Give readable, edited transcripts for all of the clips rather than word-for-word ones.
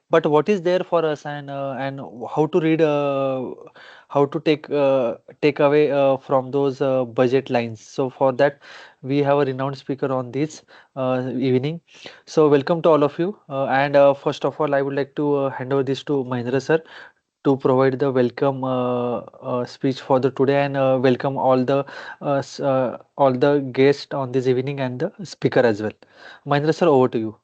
But what is there for us, and how to read, how to take away from those budget lines. So for that, we have a renowned speaker on this evening. So welcome to all of you. And first of all, I would like to hand over this to Mahendra sir to provide the welcome speech for the today, and welcome all the guests on this evening and the speaker as well. Mahendra sir, over to you.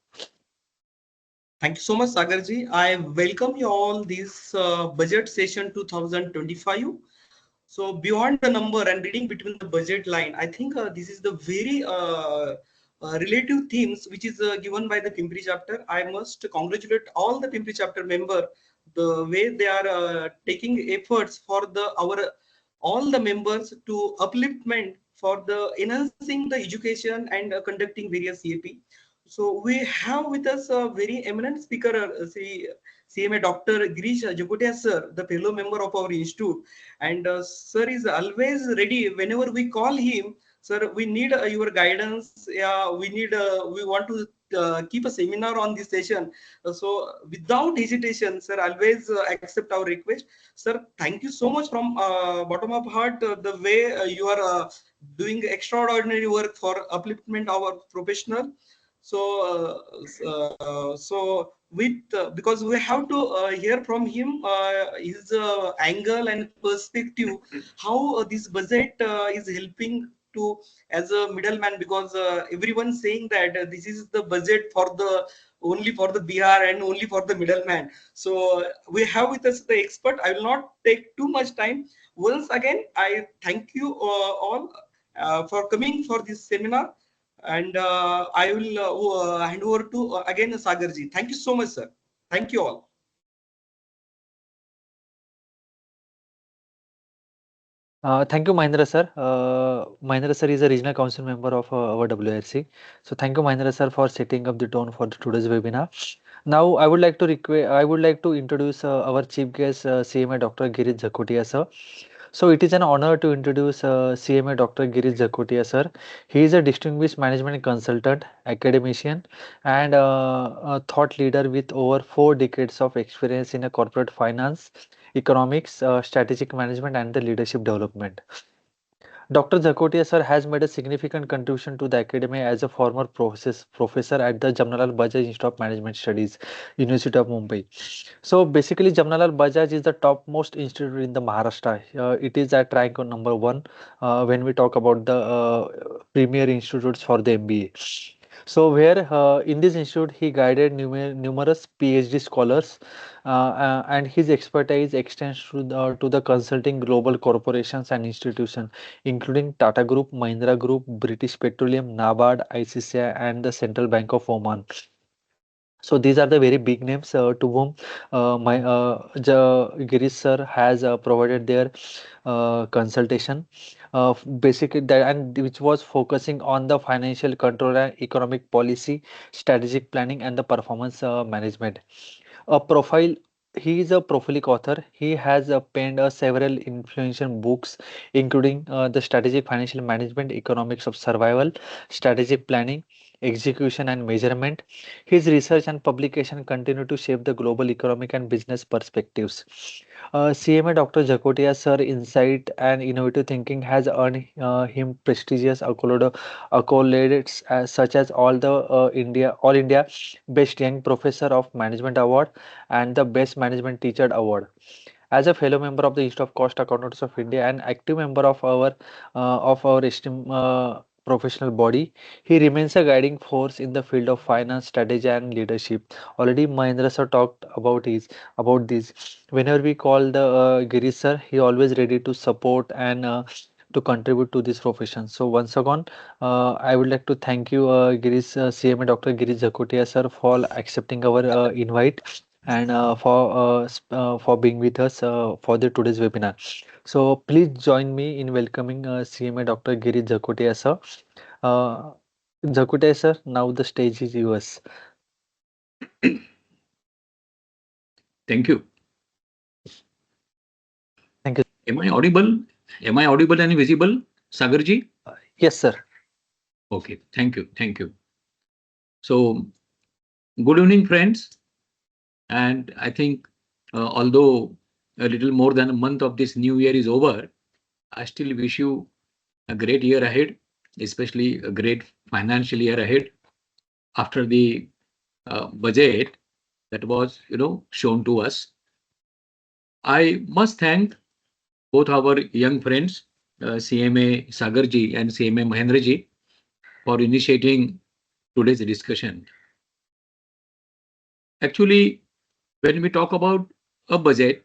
Thank you so much, Sagarji. I welcome you all this budget session 2025. So beyond the number and reading between the budget line, I think this is the very relative themes which is given by the Pimpri chapter. I must congratulate all the Pimpri chapter member the way they are taking efforts for the our all the members to upliftment for the enhancing the education and conducting various CAP. So we have with us a very eminent speaker, CMA Dr. Girish Jagotia sir, the fellow member of our institute. And sir is always ready whenever we call him. Sir, we need your guidance. Yeah, we want to keep a seminar on this session. So without hesitation, sir, always accept our request. Sir, thank you so much from bottom of heart the way you are doing extraordinary work for upliftment our professional. So so with because we have to hear from him his angle and perspective how this budget is helping to as a middleman, because everyone saying that this is the budget for the only for the Bihar and only for the middleman. So we have with us the expert. I will not take too much time. Once again, I thank you all for coming for this seminar, and I will hand over to again Sagarji. Thank you so much, sir. Thank you all. Thank you, Mahendra sir. Mahendra sir is a regional council member of our WRC. So thank you, Mahendra sir, for setting up the tone for the today's webinar. Now, I would like to introduce our chief guest, CMA Dr. Girish Jakotia sir. So it is an honor to introduce CMA Dr. Girish Jakotia sir. He is a distinguished management consultant, academician, and a thought leader with over 4 decades of experience in a corporate finance, economics, strategic management, and the leadership development. Dr. Zakotia sir has made a significant contribution to the academy as a former professor at the Jamnalal Bajaj Institute of Management Studies, University of Mumbai. So basically, Jamnalal Bajaj is the topmost institute in the Maharashtra. It is at rank on number one when we talk about the premier institutes for the MBA. So where in this institute he guided numerous PhD scholars, and his expertise extends to the consulting global corporations and institutions, including Tata Group, Mahindra Group, British Petroleum, NABARD, ICCI, and the Central Bank of Oman. So these are the very big names to whom Girish sir has provided their consultation. Basically, that and which was focusing on the financial control and economic policy, strategic planning, and the performance management. A profile. He is a prolific author. He has penned several influential books, including the strategic financial management, economics of survival, strategic planning, execution, and measurement. His research and publication continue to shape the global economic and business perspectives. CMA Dr. Jakotia sir insight and innovative thinking has earned him prestigious accolades such as All India Best Young Professor of Management Award and the Best Management Teacher Award. As a fellow member of the Institute of Cost Accountants of India and active member of our esteemed professional body, he remains a guiding force in the field of finance, strategy, and leadership. Already, Mahendra sir talked about this. Whenever we call the Girish sir, he always ready to support and to contribute to this profession. So once again, I would like to thank you, CMA Dr. Girish Jakotia sir, for accepting our invite and for being with us for the today's webinar. So please join me in welcoming CMA Dr. Giri Jakotia sir. Uh, Jakotia sir, now the stage is yours. Thank you. Thank you. Am I audible? Am I audible and visible, Sagarji? Yes, sir. Okay. Thank you. Thank you. So, good evening, friends. And I think, although a little more than a month of this new year is over, I still wish you a great year ahead, especially a great financial year ahead after the budget that was, shown to us. I must thank both our young friends, CMA Sagarji and CMA Mahendraji, for initiating today's discussion. Actually, when we talk about a budget,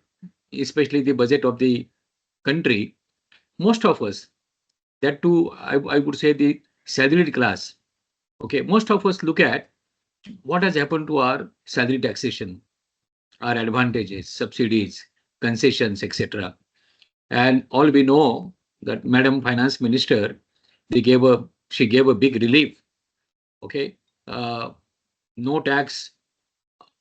especially the budget of the country, most of us, that too, I would say the salaried class, okay, most of us look at what has happened to our salary taxation, our advantages, subsidies, concessions, etc. And all we know that Madam Finance Minister, she gave a big relief. Okay, no tax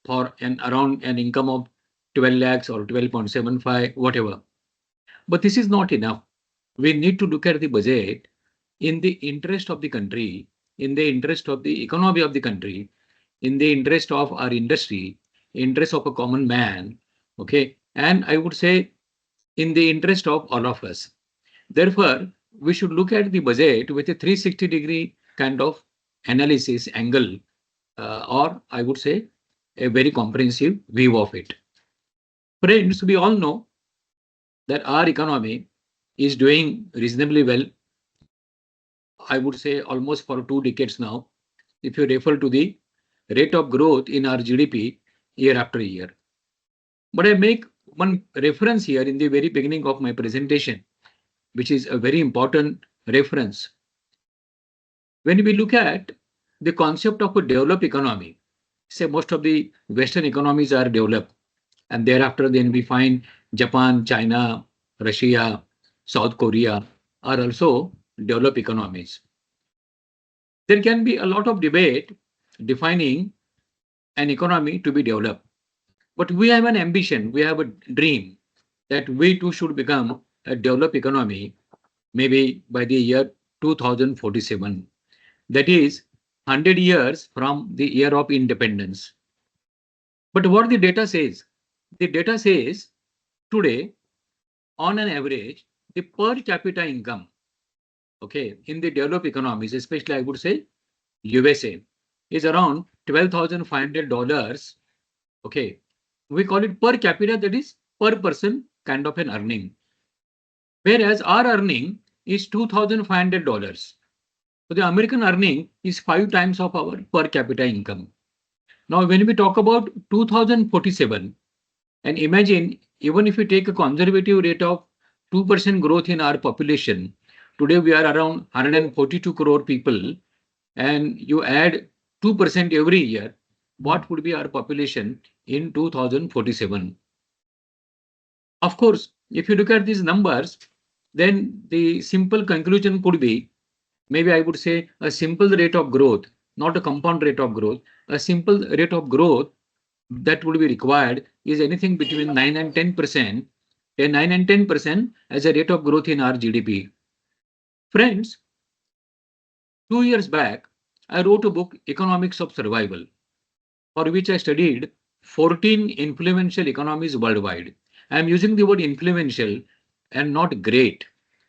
for an around an income of 12 lakhs or 12.75, whatever. But this is not enough. We need to look at the budget in the interest of the country, in the interest of the economy of the country, in the interest of our industry, interest of a common man. Okay, and I would say in the interest of all of us. Therefore, we should look at the budget with a 360-degree kind of analysis angle, or I would say a very comprehensive view of it. Friends, we all know that our economy is doing reasonably well. I would say almost for 2 decades now, if you refer to the rate of growth in our GDP year after year. But I make one reference here in the very beginning of my presentation, which is a very important reference. When we look at the concept of a developed economy, say most of the Western economies are developed, and thereafter then we find Japan, China, Russia, South Korea are also developed economies. There can be a lot of debate defining an economy to be developed. But we have an ambition, we have a dream that we too should become a developed economy maybe by the year 2047. That is 100 years from the year of independence. But what the data says today, on an average, the per capita income, okay, in the developed economies, especially I would say USA, is around $12,500. Okay, we call it per capita, that is per person kind of an earning. Whereas our earning is $2,500. So the American earning is 5 times of our per capita income. Now, when we talk about 2047, and imagine even if we take a conservative rate of 2% growth in our population, today we are around 142 crore people, and you add 2% every year, what would be our population in 2047? Of course, if you look at these numbers, then the simple conclusion could be, maybe I would say a simple rate of growth, not a compound rate of growth, a simple rate of growth that would be required is anything between 9 and 10%, 9 and 10% as a rate of growth in our GDP. Friends, 2 years back, I wrote a book, Economics of Survival, for which I studied 14 influential economies worldwide. I am using the word influential and not great.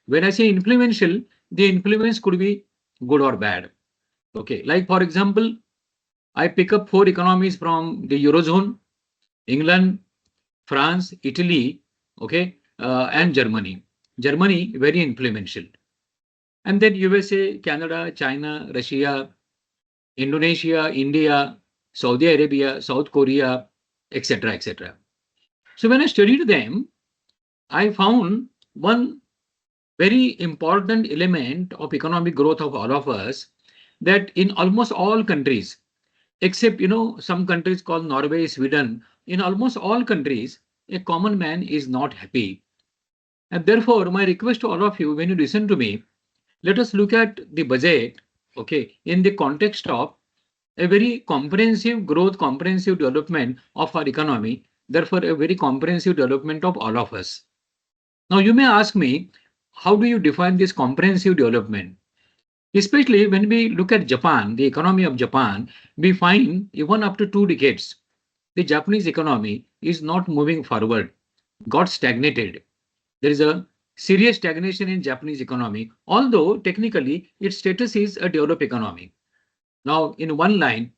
When I say influential, the influence could be good or bad. Okay, like for example, I pick up 4 economies from the Eurozone: England, France, Italy, okay, and Germany. Germany, very influential. And then USA, Canada, China, Russia, Indonesia, India, Saudi Arabia, South Korea, etc., etc. So when I studied them, I found one very important element of economic growth of all of us, that in almost all countries, except some countries called Norway, Sweden, in almost all countries, a common man is not happy. And therefore, my request to all of you, when you listen to me, let us look at the budget, okay, in the context of a very comprehensive growth, comprehensive development of our economy, therefore a very comprehensive development of all of us. Now, you may ask me, how do you define this comprehensive development? Especially when we look at Japan, the economy of Japan, we find even after 2 decades, the Japanese economy is not moving forward, got stagnated. There is a serious stagnation in Japanese economy, although technically its status is a developed economy. Now, in one line,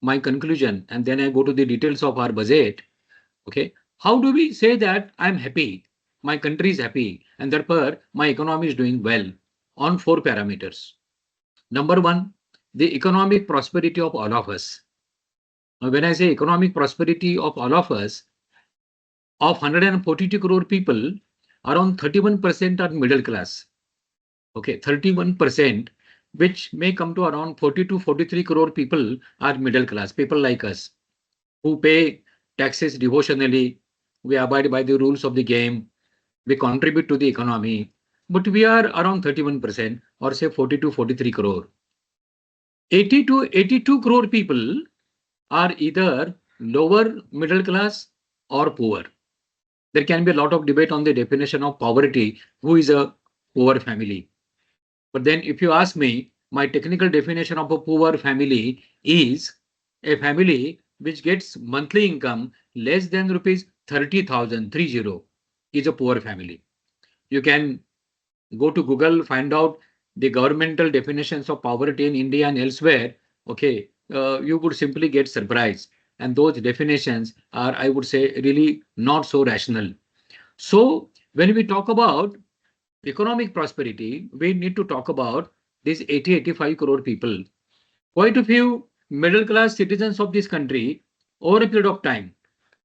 my conclusion, and then I go to the details of our budget. Okay, how do we say that I'm happy, my country is happy, and therefore my economy is doing well? On four parameters. Number one, the economic prosperity of all of us. Now, when I say economic prosperity of all of us, of 142 crore people, around 31% are middle class. Okay, 31%, which may come to around 40 to 43 crore people are middle class, people like us, who pay taxes devotionally, we abide by the rules of the game, we contribute to the economy, but we are around 31% or say 40 to 43 crore. 80 to 82 crore people are either lower middle class or poor. There can be a lot of debate on the definition of poverty, who is a poor family. But then if you ask me, my technical definition of a poor family is a family which gets monthly income less than rupees 30,000, 30, is a poor family. You can go to Google, find out the governmental definitions of poverty in India and elsewhere. Okay, you would simply get surprised. And those definitions are, I would say, really not so rational. So when we talk about economic prosperity, we need to talk about these 80, 85 crore people. Quite a few middle class citizens of this country over a period of time,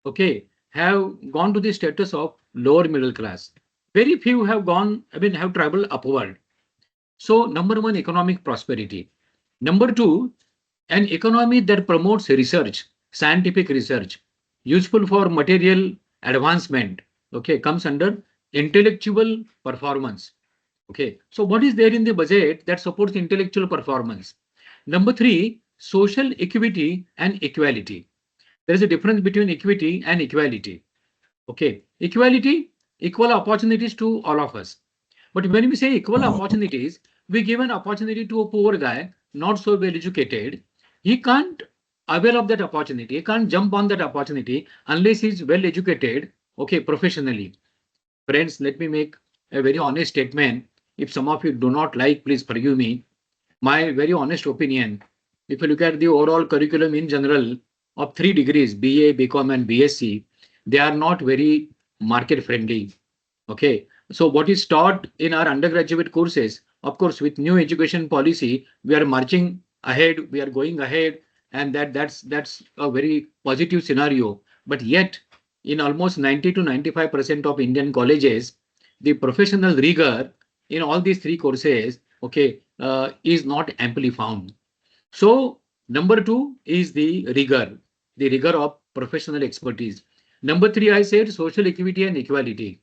okay, have gone to the status of lower middle class. Very few have gone, have traveled upward. So, number one, economic prosperity. Number two, an economy that promotes research, scientific research, useful for material advancement, okay, comes under intellectual performance. Okay, so what is there in the budget that supports intellectual performance? Number three, social equity and equality. There is a difference between equity and equality. Okay, equality, equal opportunities to all of us. But when we say equal opportunities, we give an opportunity to a poor guy, not so well educated. He can't avail of that opportunity. He can't jump on that opportunity unless he's well educated, okay, professionally. Friends, let me make a very honest statement. If some of you do not like, please forgive me. My very honest opinion, if you look at the overall curriculum in general of 3 degrees, BA, BCom, and BSc, they are not very market friendly. Okay. So what is taught in our undergraduate courses, of course, with new education policy, we are marching ahead, we are going ahead, and that's a very positive scenario. But yet, in almost 90 to 95% of Indian colleges, the professional rigor in all these three courses, okay, is not amply found. So number two is the rigor of professional expertise. Number three, I said social equity and equality.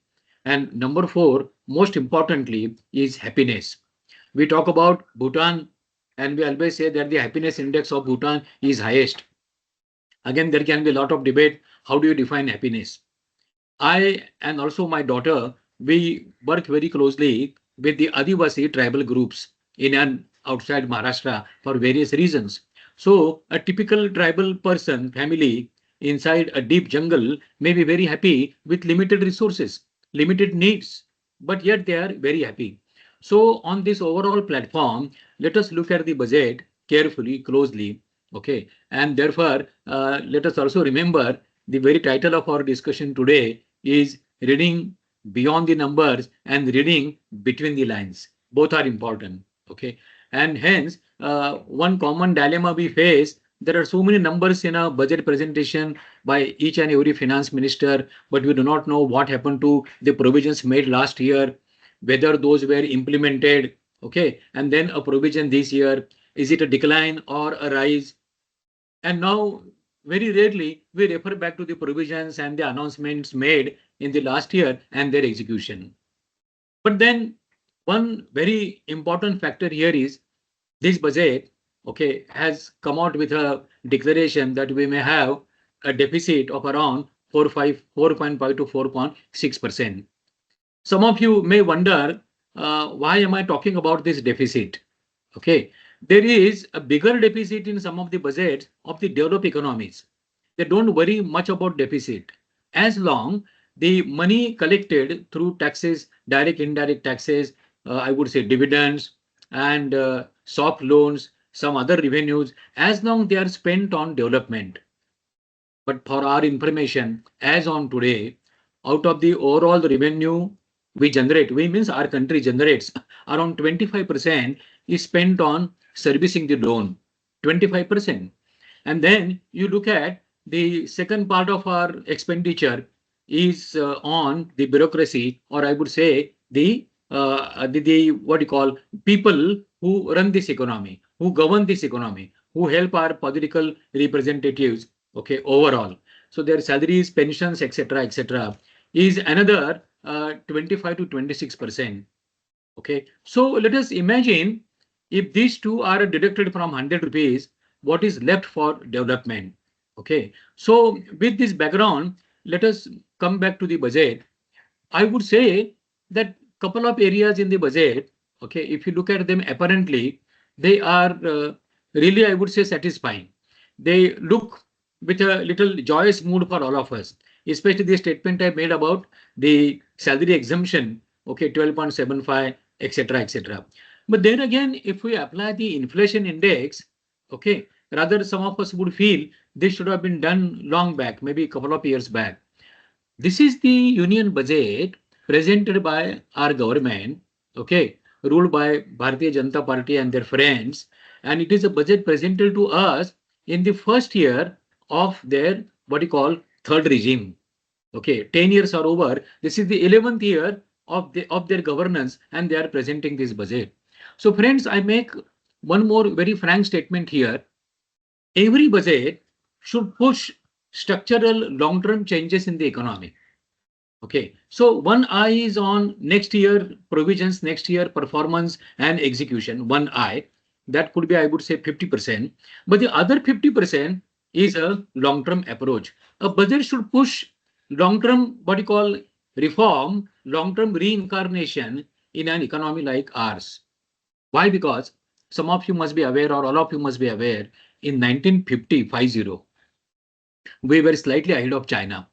And number four, most importantly, is happiness. We talk about Bhutan, and we always say that the happiness index of Bhutan is highest. Again, there can be a lot of debate. How do you define happiness? I and also my daughter, we work very closely with the Adivasi tribal groups in and outside Maharashtra for various reasons. So a typical tribal person, family inside a deep jungle may be very happy with limited resources, limited needs, but yet they are very happy. So on this overall platform, let us look at the budget carefully, closely. Okay. And therefore, let us also remember the very title of our discussion today is reading beyond the numbers and reading between the lines. Both are important. Okay. And hence, one common dilemma we face, there are so many numbers in a budget presentation by each and every finance minister, but we do not know what happened to the provisions made last year, whether those were implemented. Okay. And then a provision this year, is it a decline or a rise? And now, very rarely, we refer back to the provisions and the announcements made in the last year and their execution. But then, one very important factor here is this budget, okay, has come out with a declaration that we may have a deficit of around 4.5 to 4.6%. Some of you may wonder, why am I talking about this deficit? Okay, there is a bigger deficit in some of the budgets of the developed economies. They don't worry much about deficit. As long the money collected through taxes, direct, indirect taxes, I would say dividends and soft loans, some other revenues, as long they are spent on development. But for our information, as on today, out of the overall revenue we generate, we means our country generates around 25% is spent on servicing the loan. 25%. And then you look at the second part of our expenditure is on the bureaucracy, or I would say the what you call people who run this economy, who govern this economy, who help our political representatives. Okay, overall. So their salaries, pensions, etc., etc., is another 25 to 26%. Okay, so let us imagine if these two are deducted from 100 rupees, what is left for development? Okay, so with this background, let us come back to the budget. I would say that couple of areas in the budget, okay, if you look at them apparently, they are really, I would say, satisfying. They look with a little joyous mood for all of us, especially the statement I made about the salary exemption, okay, 12.75, etc., etc. But then again, if we apply the inflation index, okay, rather some of us would feel this should have been done long back, maybe a couple of years back. This is the union budget presented by our government, okay, ruled by Bharatiya Janata Party and their friends. And it is a budget presented to us in the first year of their what you call third regime. Okay, 10 years are over. This is the 11th year of their governance, and they are presenting this budget. So, friends, I make one more very frank statement here. Every budget should push structural long-term changes in the economy. Okay, so one eye is on next year provisions, next year performance and execution. One eye that could be, I would say, 50%. But the other 50% is a long-term approach. A budget should push long-term, what you call reform, long-term reincarnation in an economy like ours. Why? Because some of you must be aware, or all of you must be aware, in 1950, we were slightly ahead of China.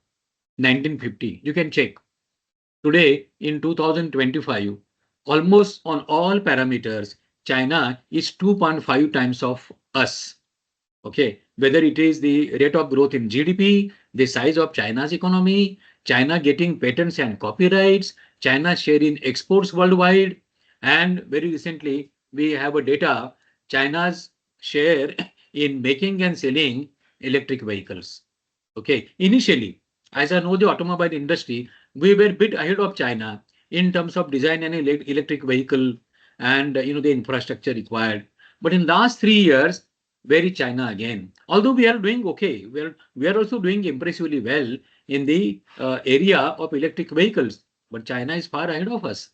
1950, you can check. Today, in 2025, almost on all parameters, China is 2.5 times of us. Okay, whether it is the rate of growth in GDP, the size of China's economy, China getting patents and copyrights, China share in exports worldwide, and very recently we have a data China's share in making and selling electric vehicles. Okay, initially, as I know the automobile industry, we were a bit ahead of China in terms of design and electric vehicle and the infrastructure required. But in last 3 years, where is China again? Although we are doing okay, we are also doing impressively well in the area of electric vehicles, but China is far ahead of us.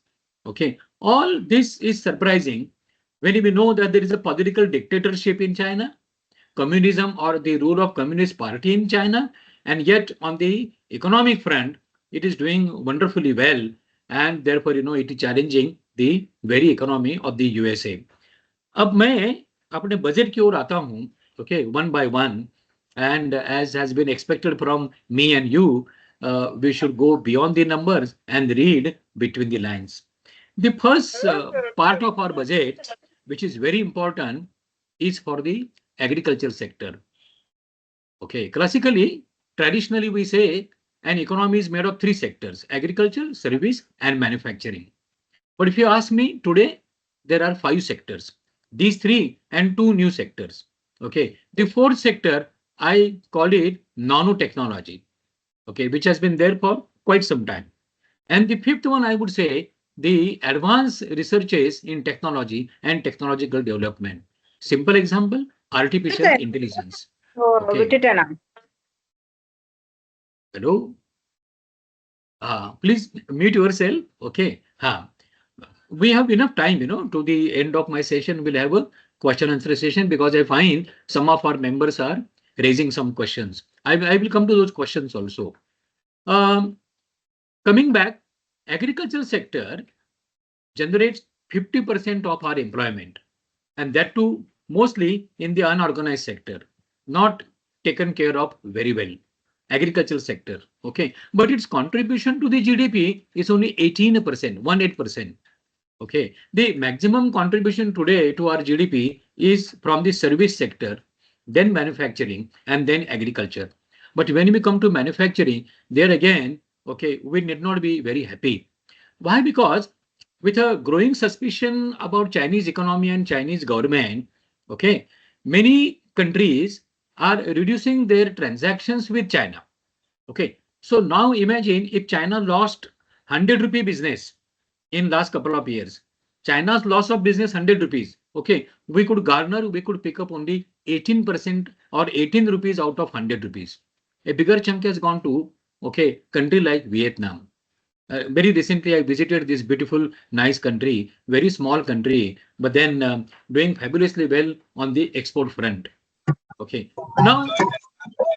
Okay, all this is surprising when we know that there is a political dictatorship in China, communism or the rule of Communist Party in China, and yet on the economic front, it is doing wonderfully well, and therefore it is challenging the very economy of the USA. अब मैं अपने budget की ओर आता हूं, okay, one by one, and as has been expected from me and you, we should go beyond the numbers and read between the lines. The first part of our budget, which is very important, is for the agriculture sector. Okay, classically, traditionally, we say an economy is made of three sectors: agriculture, service, and manufacturing. But if you ask me today, there are five sectors. These three and two new sectors. Okay, the fourth sector, I call it nanotechnology. Okay, which has been there for quite some time. And the fifth one, I would say, the advanced researches in technology and technological development. Simple example, artificial intelligence. Okay. Hello. Please mute yourself. Okay. We have enough time, to the end of my session. We'll have a question answer session because I find some of our members are raising some questions. I will come to those questions also. Coming back, agricultural sector generates 50% of our employment, and that too mostly in the unorganized sector, not taken care of very well. Agricultural sector, okay, but its contribution to the GDP is only 18%, 18%. Okay, the maximum contribution today to our GDP is from the service sector, then manufacturing, and then agriculture. But when we come to manufacturing, there again, okay, we need not be very happy. Why? Because with a growing suspicion about Chinese economy and Chinese government, okay, many countries are reducing their transactions with China. Okay, so now imagine if China lost 100 rupee business in last couple of years. China's loss of business 100 rupees. Okay, we could pick up only 18% or 18 rupees out of 100 rupees. A bigger chunk has gone to, okay, country like Vietnam. Very recently, I visited this beautiful, nice country, very small country, but then doing fabulously well on the export front. Okay, now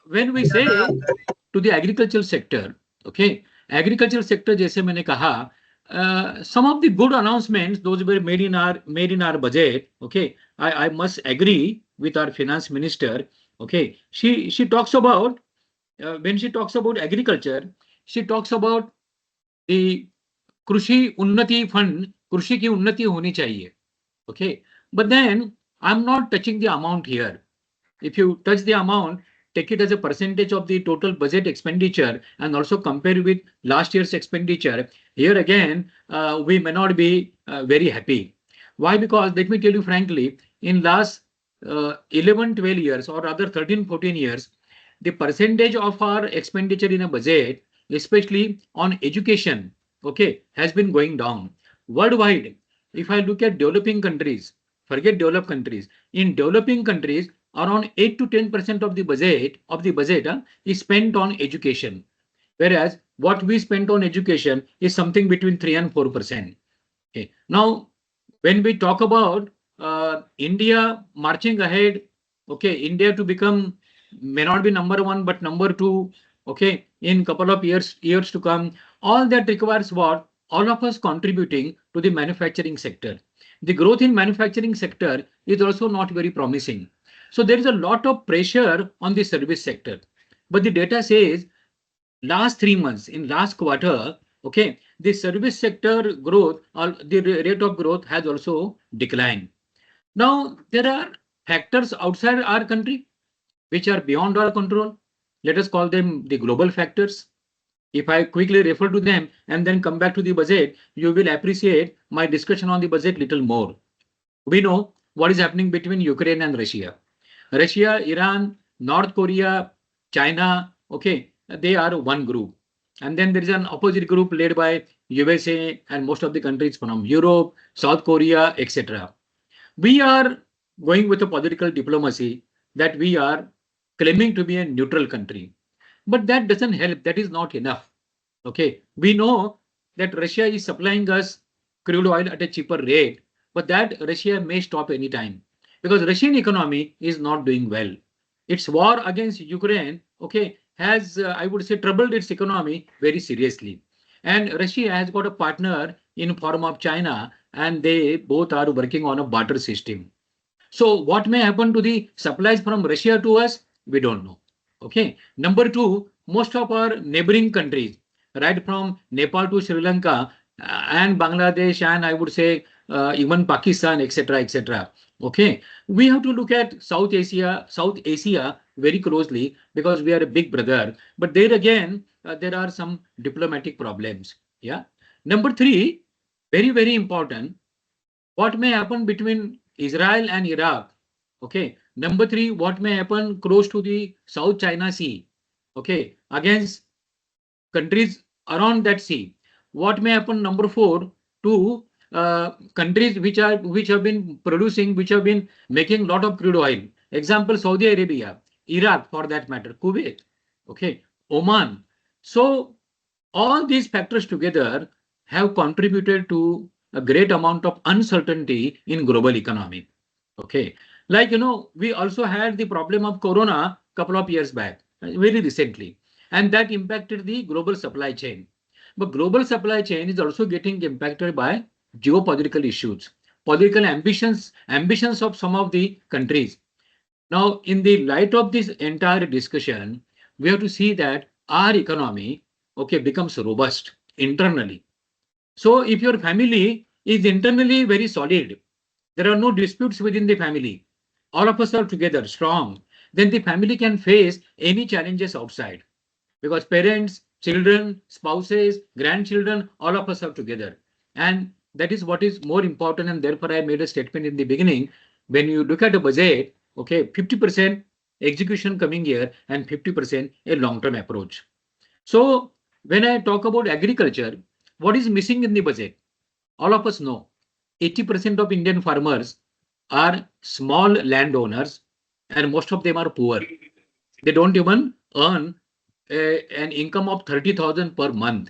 when we say to the agricultural sector, okay, agricultural sector, जैसे मैंने कहा, some of the good announcements, those were made in our budget. Okay, I must agree with our finance minister. Okay, she talks about when she talks about agriculture, she talks about the कृषि उन्नति fund, कृषि की उन्नति होनी चाहिए. Okay, but then I'm not touching the amount here. If you touch the amount, take it as a percentage of the total budget expenditure and also compare with last year's expenditure. Here again, we may not be very happy. Why? Because let me tell you frankly, in last 11, 12 years or rather 13, 14 years, the percentage of our expenditure in a budget, especially on education, okay, has been going down. Worldwide, if I look at developing countries, forget developed countries, in developing countries, around 8 to 10% of the budget is spent on education, whereas what we spent on education is something between 3 and 4%. Okay. Now, when we talk about India marching ahead, okay, India to become may not be number one but number two, okay, in couple of years to come, all that requires what? All of us contributing to the manufacturing sector. The growth in manufacturing sector is also not very promising. So there is a lot of pressure on the service sector. But the data says last 3 months, in last quarter, okay, the service sector growth or the rate of growth has also declined. Now, there are factors outside our country which are beyond our control. Let us call them the global factors. If I quickly refer to them and then come back to the budget, you will appreciate my discussion on the budget little more. We know what is happening between Ukraine and Russia. Russia, Iran, North Korea, China, okay, they are one group. And then there is an opposite group led by USA and most of the countries from Europe, South Korea, etc. We are going with a political diplomacy that we are claiming to be a neutral country. But that doesn't help. That is not enough. Okay, we know that Russia is supplying us crude oil at a cheaper rate, but that Russia may stop anytime because Russian economy is not doing well. Its war against Ukraine, okay, has I would say troubled its economy very seriously. And Russia has got a partner in form of China, and they both are working on a barter system. So what may happen to the supplies from Russia to us? We don't know. Okay. Number two, most of our neighboring countries, right from Nepal to Sri Lanka and Bangladesh, and I would say even Pakistan, etc., etc. Okay. We have to look at South Asia very closely because we are a big brother. But there again, there are some diplomatic problems. Yeah. Number three, very, very important. What may happen between Israel and Iraq? Okay. Number three, what may happen close to the South China Sea? Okay. Against countries around that sea. What may happen? Number four, to countries which have been producing, which have been making lot of crude oil. Example, Saudi Arabia, Iraq for that matter, Kuwait, okay, Oman. So all these factors together have contributed to a great amount of uncertainty in global economy. Okay, like we also had the problem of Corona couple of years back, very recently, and that impacted the global supply chain. But global supply chain is also getting impacted by geopolitical issues, political ambitions of some of the countries. Now, in the light of this entire discussion, we have to see that our economy, okay, becomes robust internally. So if your family is internally very solid, there are no disputes within the family, all of us are together, strong, then the family can face any challenges outside because parents, children, spouses, grandchildren, all of us are together. And that is what is more important. And therefore, I made a statement in the beginning. When you look at a budget, okay, 50% execution coming here and 50% a long-term approach. So when I talk about agriculture, what is missing in the budget? All of us know 80% of Indian farmers are small landowners and most of them are poor. They don't even earn an income of 30,000 per month.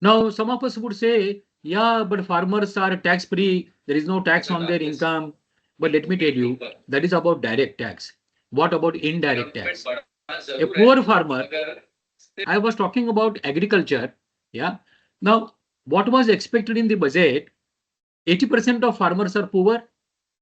Now, some of us would say, yeah, but farmers are tax free. There is no tax on their income. But let me tell you, that is about direct tax. What about indirect tax? A poor farmer, I was talking about agriculture. Yeah. Now, what was expected in the budget? 80% of farmers are poor.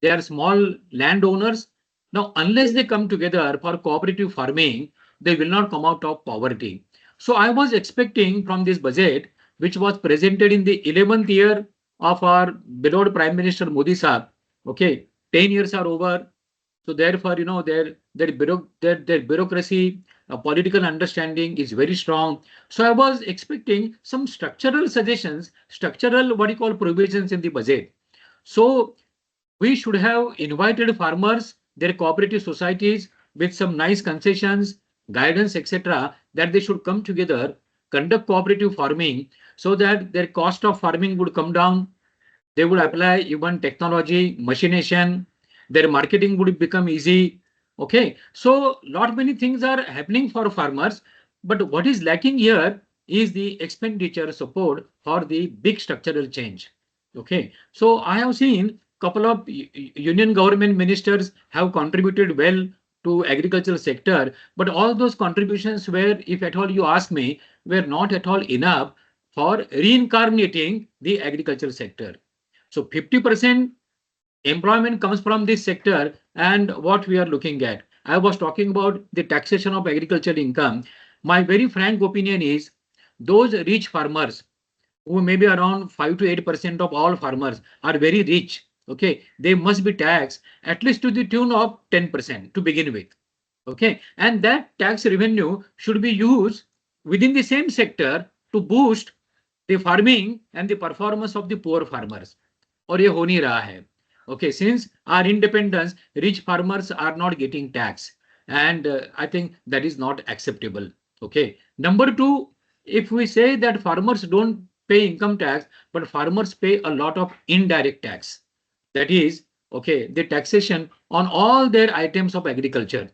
They are small landowners. Now, unless they come together for cooperative farming, they will not come out of poverty. So I was expecting from this budget, which was presented in the 11th year of our beloved Prime Minister Modi Saab. Okay, 10 years are over. So therefore, their bureaucracy, political understanding is very strong. So I was expecting some structural suggestions, structural what you call provisions in the budget. So we should have invited farmers, their cooperative societies with some nice concessions, guidance, etc., that they should come together, conduct cooperative farming so that their cost of farming would come down. They would apply even technology, machination, their marketing would become easy. Okay, so lot many things are happening for farmers, but what is lacking here is the expenditure support for the big structural change. Okay, so I have seen couple of union government ministers have contributed well to agricultural sector, but all those contributions were, if at all you ask me, were not at all enough for reincarnating the agricultural sector. So 50% employment comes from this sector and what we are looking at. I was talking about the taxation of agricultural income. My very frank opinion is those rich farmers who may be around 5 to 8% of all farmers are very rich. Okay, they must be taxed at least to the tune of 10% to begin with. Okay, and that tax revenue should be used within the same sector to boost the farming and the performance of the poor farmers. और ये हो नहीं रहा है. Okay, since our independence, rich farmers are not getting tax, and I think that is not acceptable. Okay, number two, if we say that farmers don't pay income tax, but farmers pay a lot of indirect tax, that is, okay, the taxation on all their items of agriculture,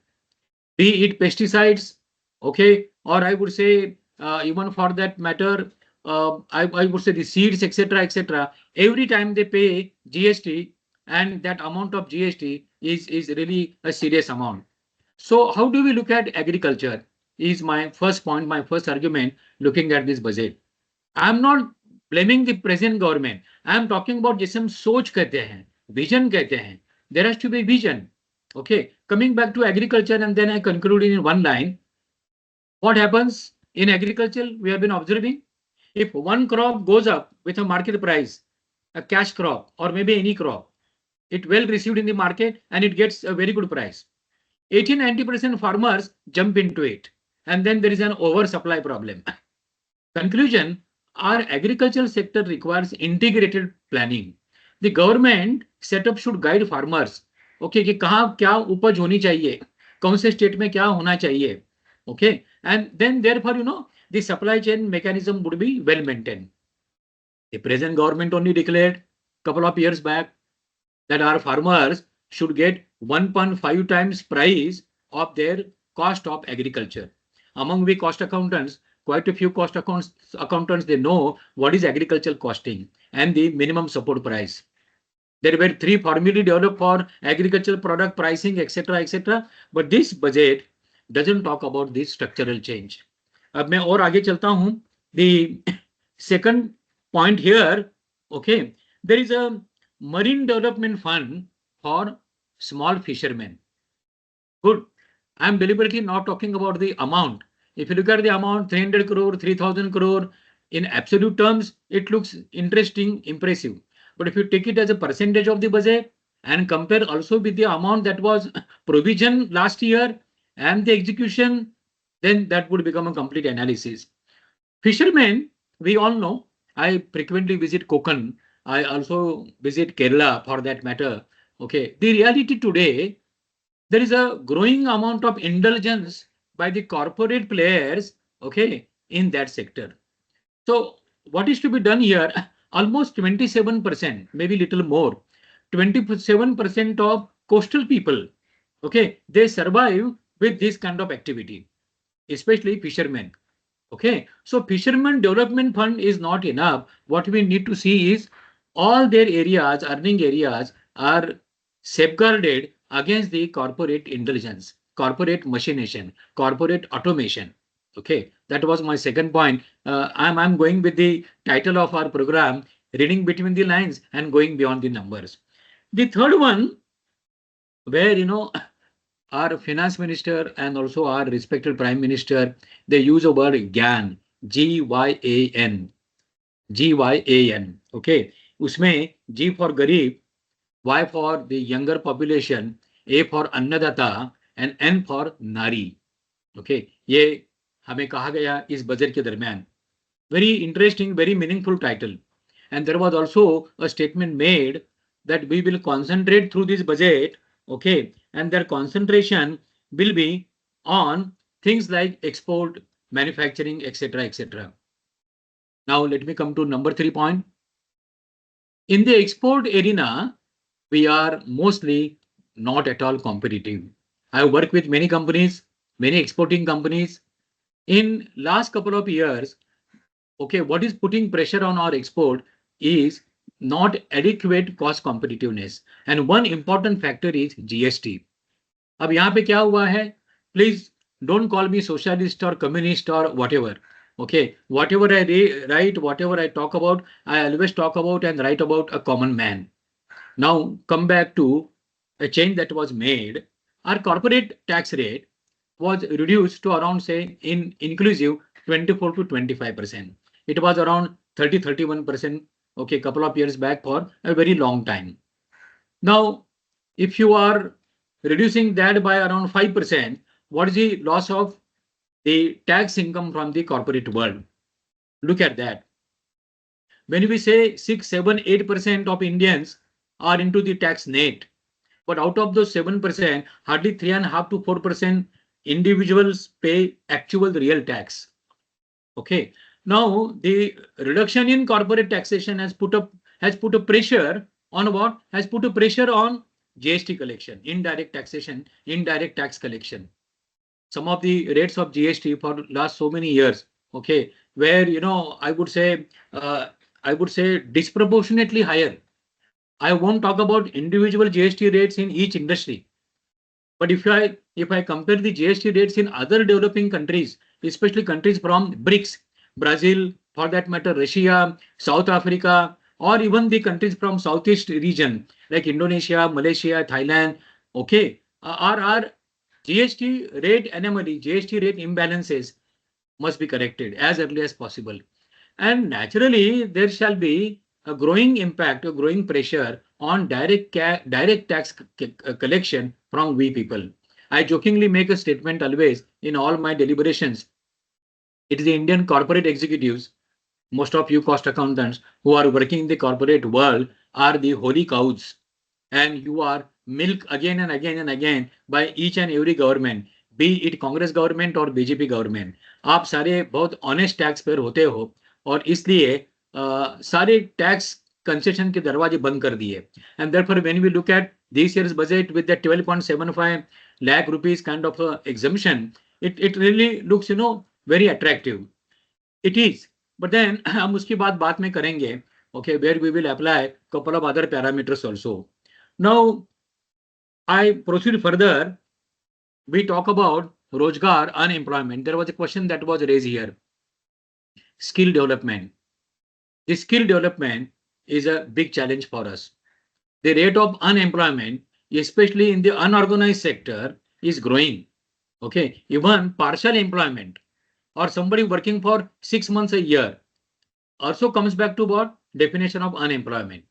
be it pesticides, okay, or I would say even for that matter, I would say the seeds, etc., etc. Every time they pay GST, and that amount of GST is really a serious amount. So how do we look at agriculture? Is my first point, my first argument looking at this budget. I'm not blaming the present government. I'm talking about जिसे हम सोच कहते हैं, vision कहते हैं. There has to be vision. Okay, coming back to agriculture, and then I conclude in one line. What happens in agriculture? We have been observing. If one crop goes up with a market price, a cash crop or maybe any crop, it well received in the market and it gets a very good price. 80-90% farmers jump into it, and then there is an oversupply problem. Conclusion, our agricultural sector requires integrated planning. The government setup should guide farmers. Okay, कि कहाँ क्या उपज होनी चाहिए, कौन से state में क्या होना चाहिए. Okay, and then therefore, the supply chain mechanism would be well maintained. The present government only declared couple of years back that our farmers should get 1.5 times price of their cost of agriculture. Among the cost accountants, quite a few cost accountants, they know what is agricultural costing and the minimum support price. There were 3 formulae developed for agricultural product pricing, etc., etc. But this budget doesn't talk about this structural change. अब मैं और आगे चलता हूं. The second point here, okay, there is a marine development fund for small fishermen. Good. I'm deliberately not talking about the amount. If you look at the amount, 300 crore, 3000 crore, in absolute terms, it looks interesting, impressive. But if you take it as a percentage of the budget and compare also with the amount that was provision last year and the execution, then that would become a complete analysis. Fishermen, we all know, I frequently visit Konkan. I also visit Kerala for that matter. Okay. The reality today, there is a growing amount of indulgence by the corporate players, okay, in that sector. So what is to be done here? Almost 27%, maybe little more, 27% of coastal people, okay, they survive with this kind of activity, especially fishermen. Okay, so Fishermen Development Fund is not enough. What we need to see is all their areas, earning areas, are safeguarded against the corporate intelligence, corporate machination, corporate automation. Okay, that was my second point. I'm going with the title of our program, reading between the lines and going beyond the numbers. The third one, where our finance minister and also our respected prime minister, they use a word GYAN, GYAN, GYAN. Okay, उसमें G for गरीब, Y for the younger population, A for अन्नदाता and N for नारी. Okay, ये हमें कहा गया इस budget के दरमियान. Very interesting, very meaningful title. And there was also a statement made that we will concentrate through this budget, okay, and their concentration will be on things like export, manufacturing, etc., etc. Now, let me come to number 3 point. In the export arena, we are mostly not at all competitive. I work with many companies, many exporting companies. In last couple of years, okay, what is putting pressure on our export is not adequate cost competitiveness. And one important factor is GST. अब यहाँ पे क्या हुआ है? Please don't call me socialist or communist or whatever. Okay, whatever I write, whatever I talk about, I always talk about and write about a common man. Now come back to a change that was made. Our corporate tax rate was reduced to around, say, in inclusive 24 to 25%. It was around 30, 31%, okay, couple of years back for a very long time. Now, if you are reducing that by around 5%, what is the loss of the tax income from the corporate world? Look at that. When we say 6, 7, 8% of Indians are into the tax net, but out of those 7%, hardly 3.5 to 4% individuals pay actual real tax. Okay. Now the reduction in corporate taxation has put a pressure on what? Has put a pressure on GST collection, indirect taxation, indirect tax collection. Some of the rates of GST for last so many years, okay, where I would say disproportionately higher. I won't talk about individual GST rates in each industry. But if I compare the GST rates in other developing countries, especially countries from BRICS, Brazil, for that matter, Russia, South Africa, or even the countries from Southeast region like Indonesia, Malaysia, Thailand, okay, our GST rate anomaly, GST rate imbalances must be corrected as early as possible. And naturally, there shall be a growing impact, a growing pressure on direct tax collection from we people. I jokingly make a statement always in all my deliberations. It is the Indian corporate executives, most of you cost accountants who are working in the corporate world are the holy cows, and you are milked again and again and again by each and every government, be it Congress government or BJP government. आप सारे बहुत honest tax payer होते हो और इसलिए सारे tax concession के दरवाजे बंद कर दिए. And therefore, when we look at this year's budget with the 12.75 lakh rupees kind of exemption, it really looks very attractive. It is. But then हम उसकी बात में करेंगे. Okay, where we will apply couple of other parameters also. Now, I proceed further. We talk about Rojgar, unemployment. There was a question that was raised here. Skill development. The skill development is a big challenge for us. The rate of unemployment, especially in the unorganized sector, is growing. Okay, even partial employment or somebody working for 6 months a year also comes back to what definition of unemployment.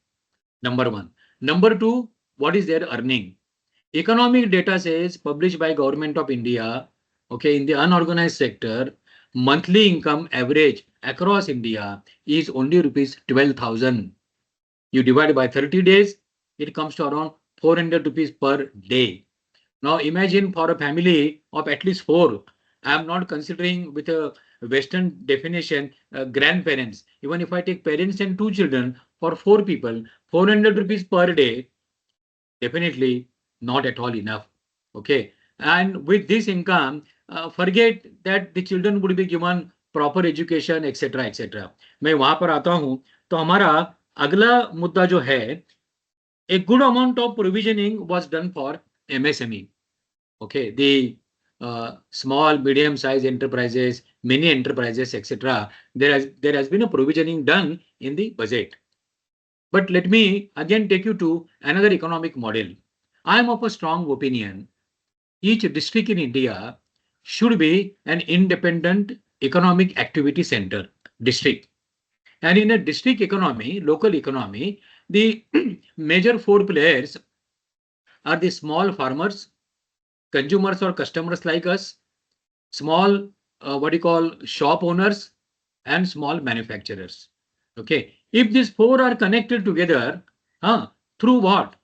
Number one. Number two, what is their earning? Economic data says published by Government of India, okay, in the unorganized sector, monthly income average across India is only rupees 12,000. You divide by 30 days, it comes to around 400 rupees per day. Now imagine for a family of at least four, I am not considering with a Western definition grandparents. Even if I take parents and two children for four people, 400 rupees per day, definitely not at all enough. Okay. And with this income, forget that the children would be given proper education, etc. etc. मैं वहां पर आता हूं तो हमारा अगला मुद्दा जो है, a good amount of provisioning was done for MSME. Okay, the small, medium-sized enterprises, mini enterprises, etc. There has been a provisioning done in the budget. But let me again take you to another economic model. I am of a strong opinion. Each district in India should be an independent economic activity center district. And in a district economy, local economy, the major four players are the small farmers, consumers or customers like us, small, what you call shop owners, and small manufacturers. Okay. If these four are connected together, through what?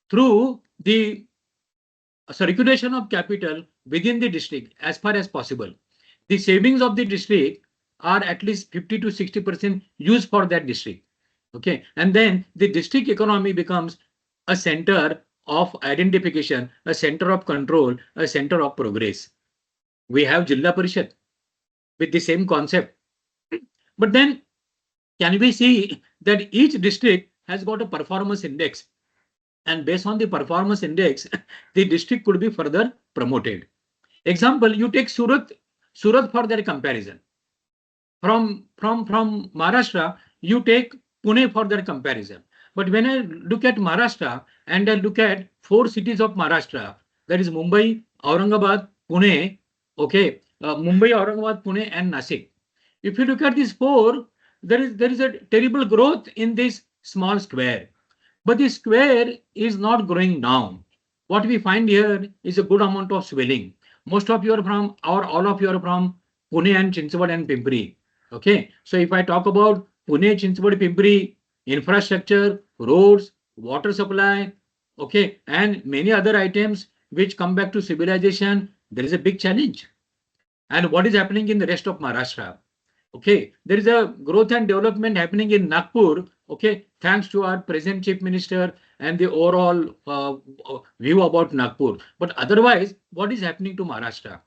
Through the circulation of capital within the district as far as possible. The savings of the district are at least 50 to 60% used for that district. Okay. And then the district economy becomes a center of identification, a center of control, a center of progress. We have Jilla Parishad with the same concept. But then can we see that each district has got a performance index, and based on the performance index, the district could be further promoted. Example, you take Surat for their comparison. From Maharashtra, you take Pune for their comparison. But when I look at Maharashtra and I look at four cities of Maharashtra, that is Mumbai, Aurangabad, Pune, okay, Mumbai, Aurangabad, Pune, and Nasik. If you look at these four, there is a terrible growth in this small square. But the square is not growing down. What we find here is a good amount of swelling. Most of you are from, or all of you are from Pune and Chinchwad and Pimpri. Okay. So if I talk about Pune, Chinchwad, Pimpri, infrastructure, roads, water supply, okay, and many other items which come back to civilization, there is a big challenge. And what is happening in the rest of Maharashtra? Okay, there is a growth and development happening in Nagpur. Okay, thanks to our present chief minister and the overall view about Nagpur. But otherwise, what is happening to Maharashtra?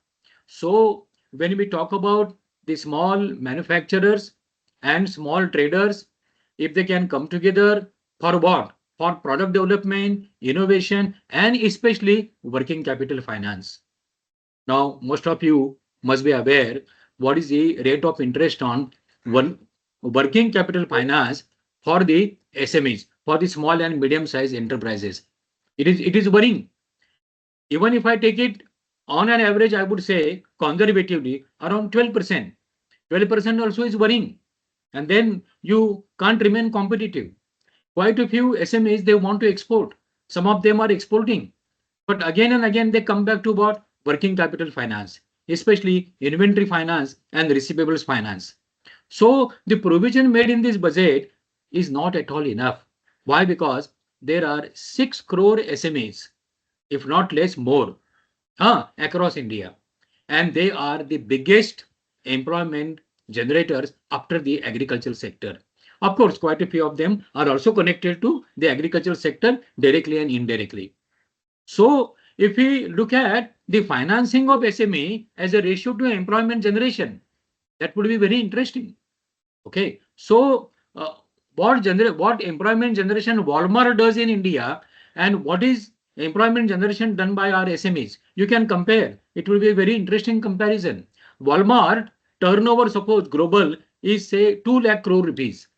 So when we talk about the small manufacturers and small traders, if they can come together for what? For product development, innovation, and especially working capital finance. Now, most of you must be aware what is the rate of interest on working capital finance for the SMEs, for the small and medium-sized enterprises. It is worrying. Even if I take it on an average, I would say conservatively around 12%. 12% also is worrying. And then you can't remain competitive. Quite a few SMEs, they want to export. Some of them are exporting. But again and again, they come back to what? Working capital finance, especially inventory finance and receivables finance. So the provision made in this budget is not at all enough. Why? Because there are 6 crore SMEs, if not less, more, across India. And they are the biggest employment generators after the agricultural sector. Of course, quite a few of them are also connected to the agricultural sector directly and indirectly. So if we look at the financing of SME as a ratio to employment generation, that would be very interesting. Okay. So what employment generation Walmart does in India and what is employment generation done by our SMEs, you can compare. It will be a very interesting comparison. Walmart turnover, suppose global, is say 2 lakh crore rupees,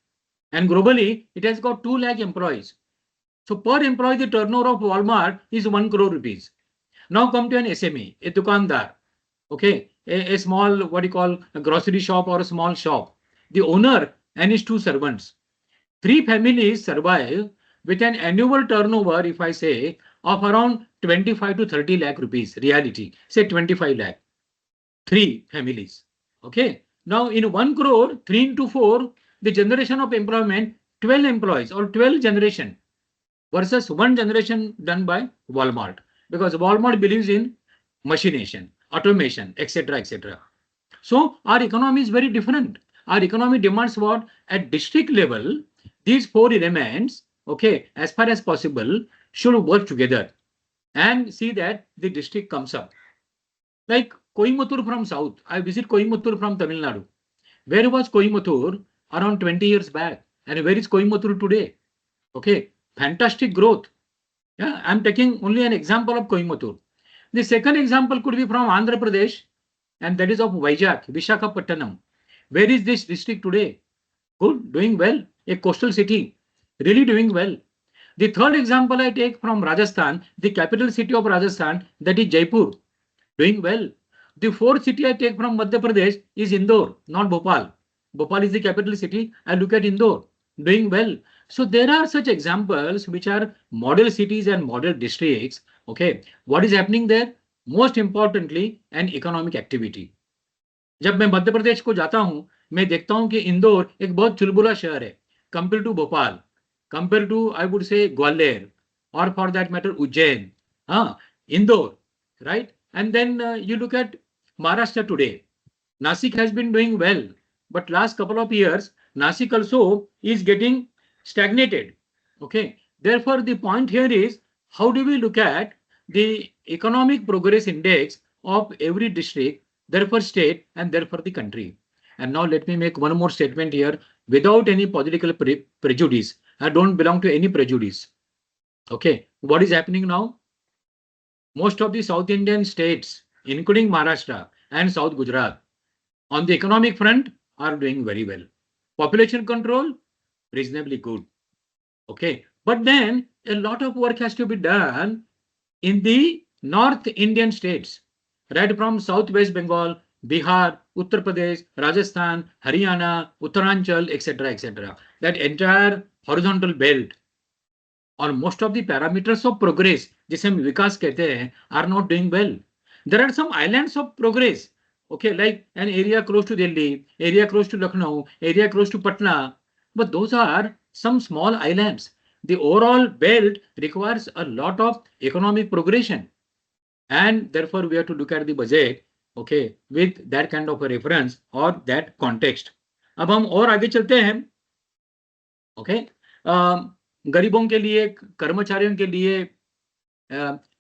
and globally it has got 2 lakh employees. So per employee, the turnover of Walmart is 1 crore rupees. Now come to an SME, a dukandar, okay, a small, what you call a grocery shop or a small shop. The owner and his two servants. Three families survive with an annual turnover, if I say, of around 25 to 30 lakh rupees. Reality, say 25 lakh. Three families. Okay. Now in 1 crore, 3 into 4, the generation of employment, 12 employees or 12 generation versus one generation done by Walmart. Because Walmart believes in machination, automation, etc. etc. So our economy is very different. Our economy demands what? At district level, these four elements, okay, as far as possible, should work together and see that the district comes up. Like Coimbatore from South, I visit Coimbatore from Tamil Nadu. Where was Coimbatore around 20 years back? And where is Coimbatore today? Okay, fantastic growth. Yeah, I'm taking only an example of Coimbatore. The second example could be from Andhra Pradesh, and that is of Vizag, Visakhapatnam. Where is this district today? Good, doing well. A coastal city, really doing well. The third example I take from Rajasthan, the capital city of Rajasthan, that is Jaipur, doing well. The fourth city I take from Madhya Pradesh is Indore, not Bhopal. Bhopal is the capital city. I look at Indore, doing well. So there are such examples which are model cities and model districts. Okay, what is happening there? Most importantly, an economic activity. जब मैं मध्य प्रदेश को जाता हूं, मैं देखता हूं कि इंदौर एक बहुत चुलबुला शहर है compare to Bhopal, compare to I would say Gwalior और फॉर दैट मैटर उज्जैन. हाँ, Indore, right? And then you look at Maharashtra today. Nasik has been doing well, but last couple of years, Nasik also is getting stagnated. Okay. Therefore, the point here is how do we look at the economic progress index of every district, therefore state, and therefore the country. And now let me make one more statement here without any political prejudice. I don't belong to any prejudice. Okay. What is happening now? Most of the South Indian states, including Maharashtra and South Gujarat, on the economic front are doing very well. Population control, reasonably good. Okay. But then a lot of work has to be done in the North Indian states, right from South West Bengal, Bihar, Uttar Pradesh, Rajasthan, Haryana, Uttaranchal, etc., etc. That entire horizontal belt or most of the parameters of progress, जिसे हम विकास कहते हैं, are not doing well. There are some islands of progress. Okay, like an area close to Delhi, area close to Lucknow, area close to Patna. But those are some small islands. The overall belt requires a lot of economic progression. And therefore, we have to look at the budget, okay, with that kind of a reference or that context. अब हम और आगे चलते हैं. Okay. गरीबों के लिए, कर्मचारियों के लिए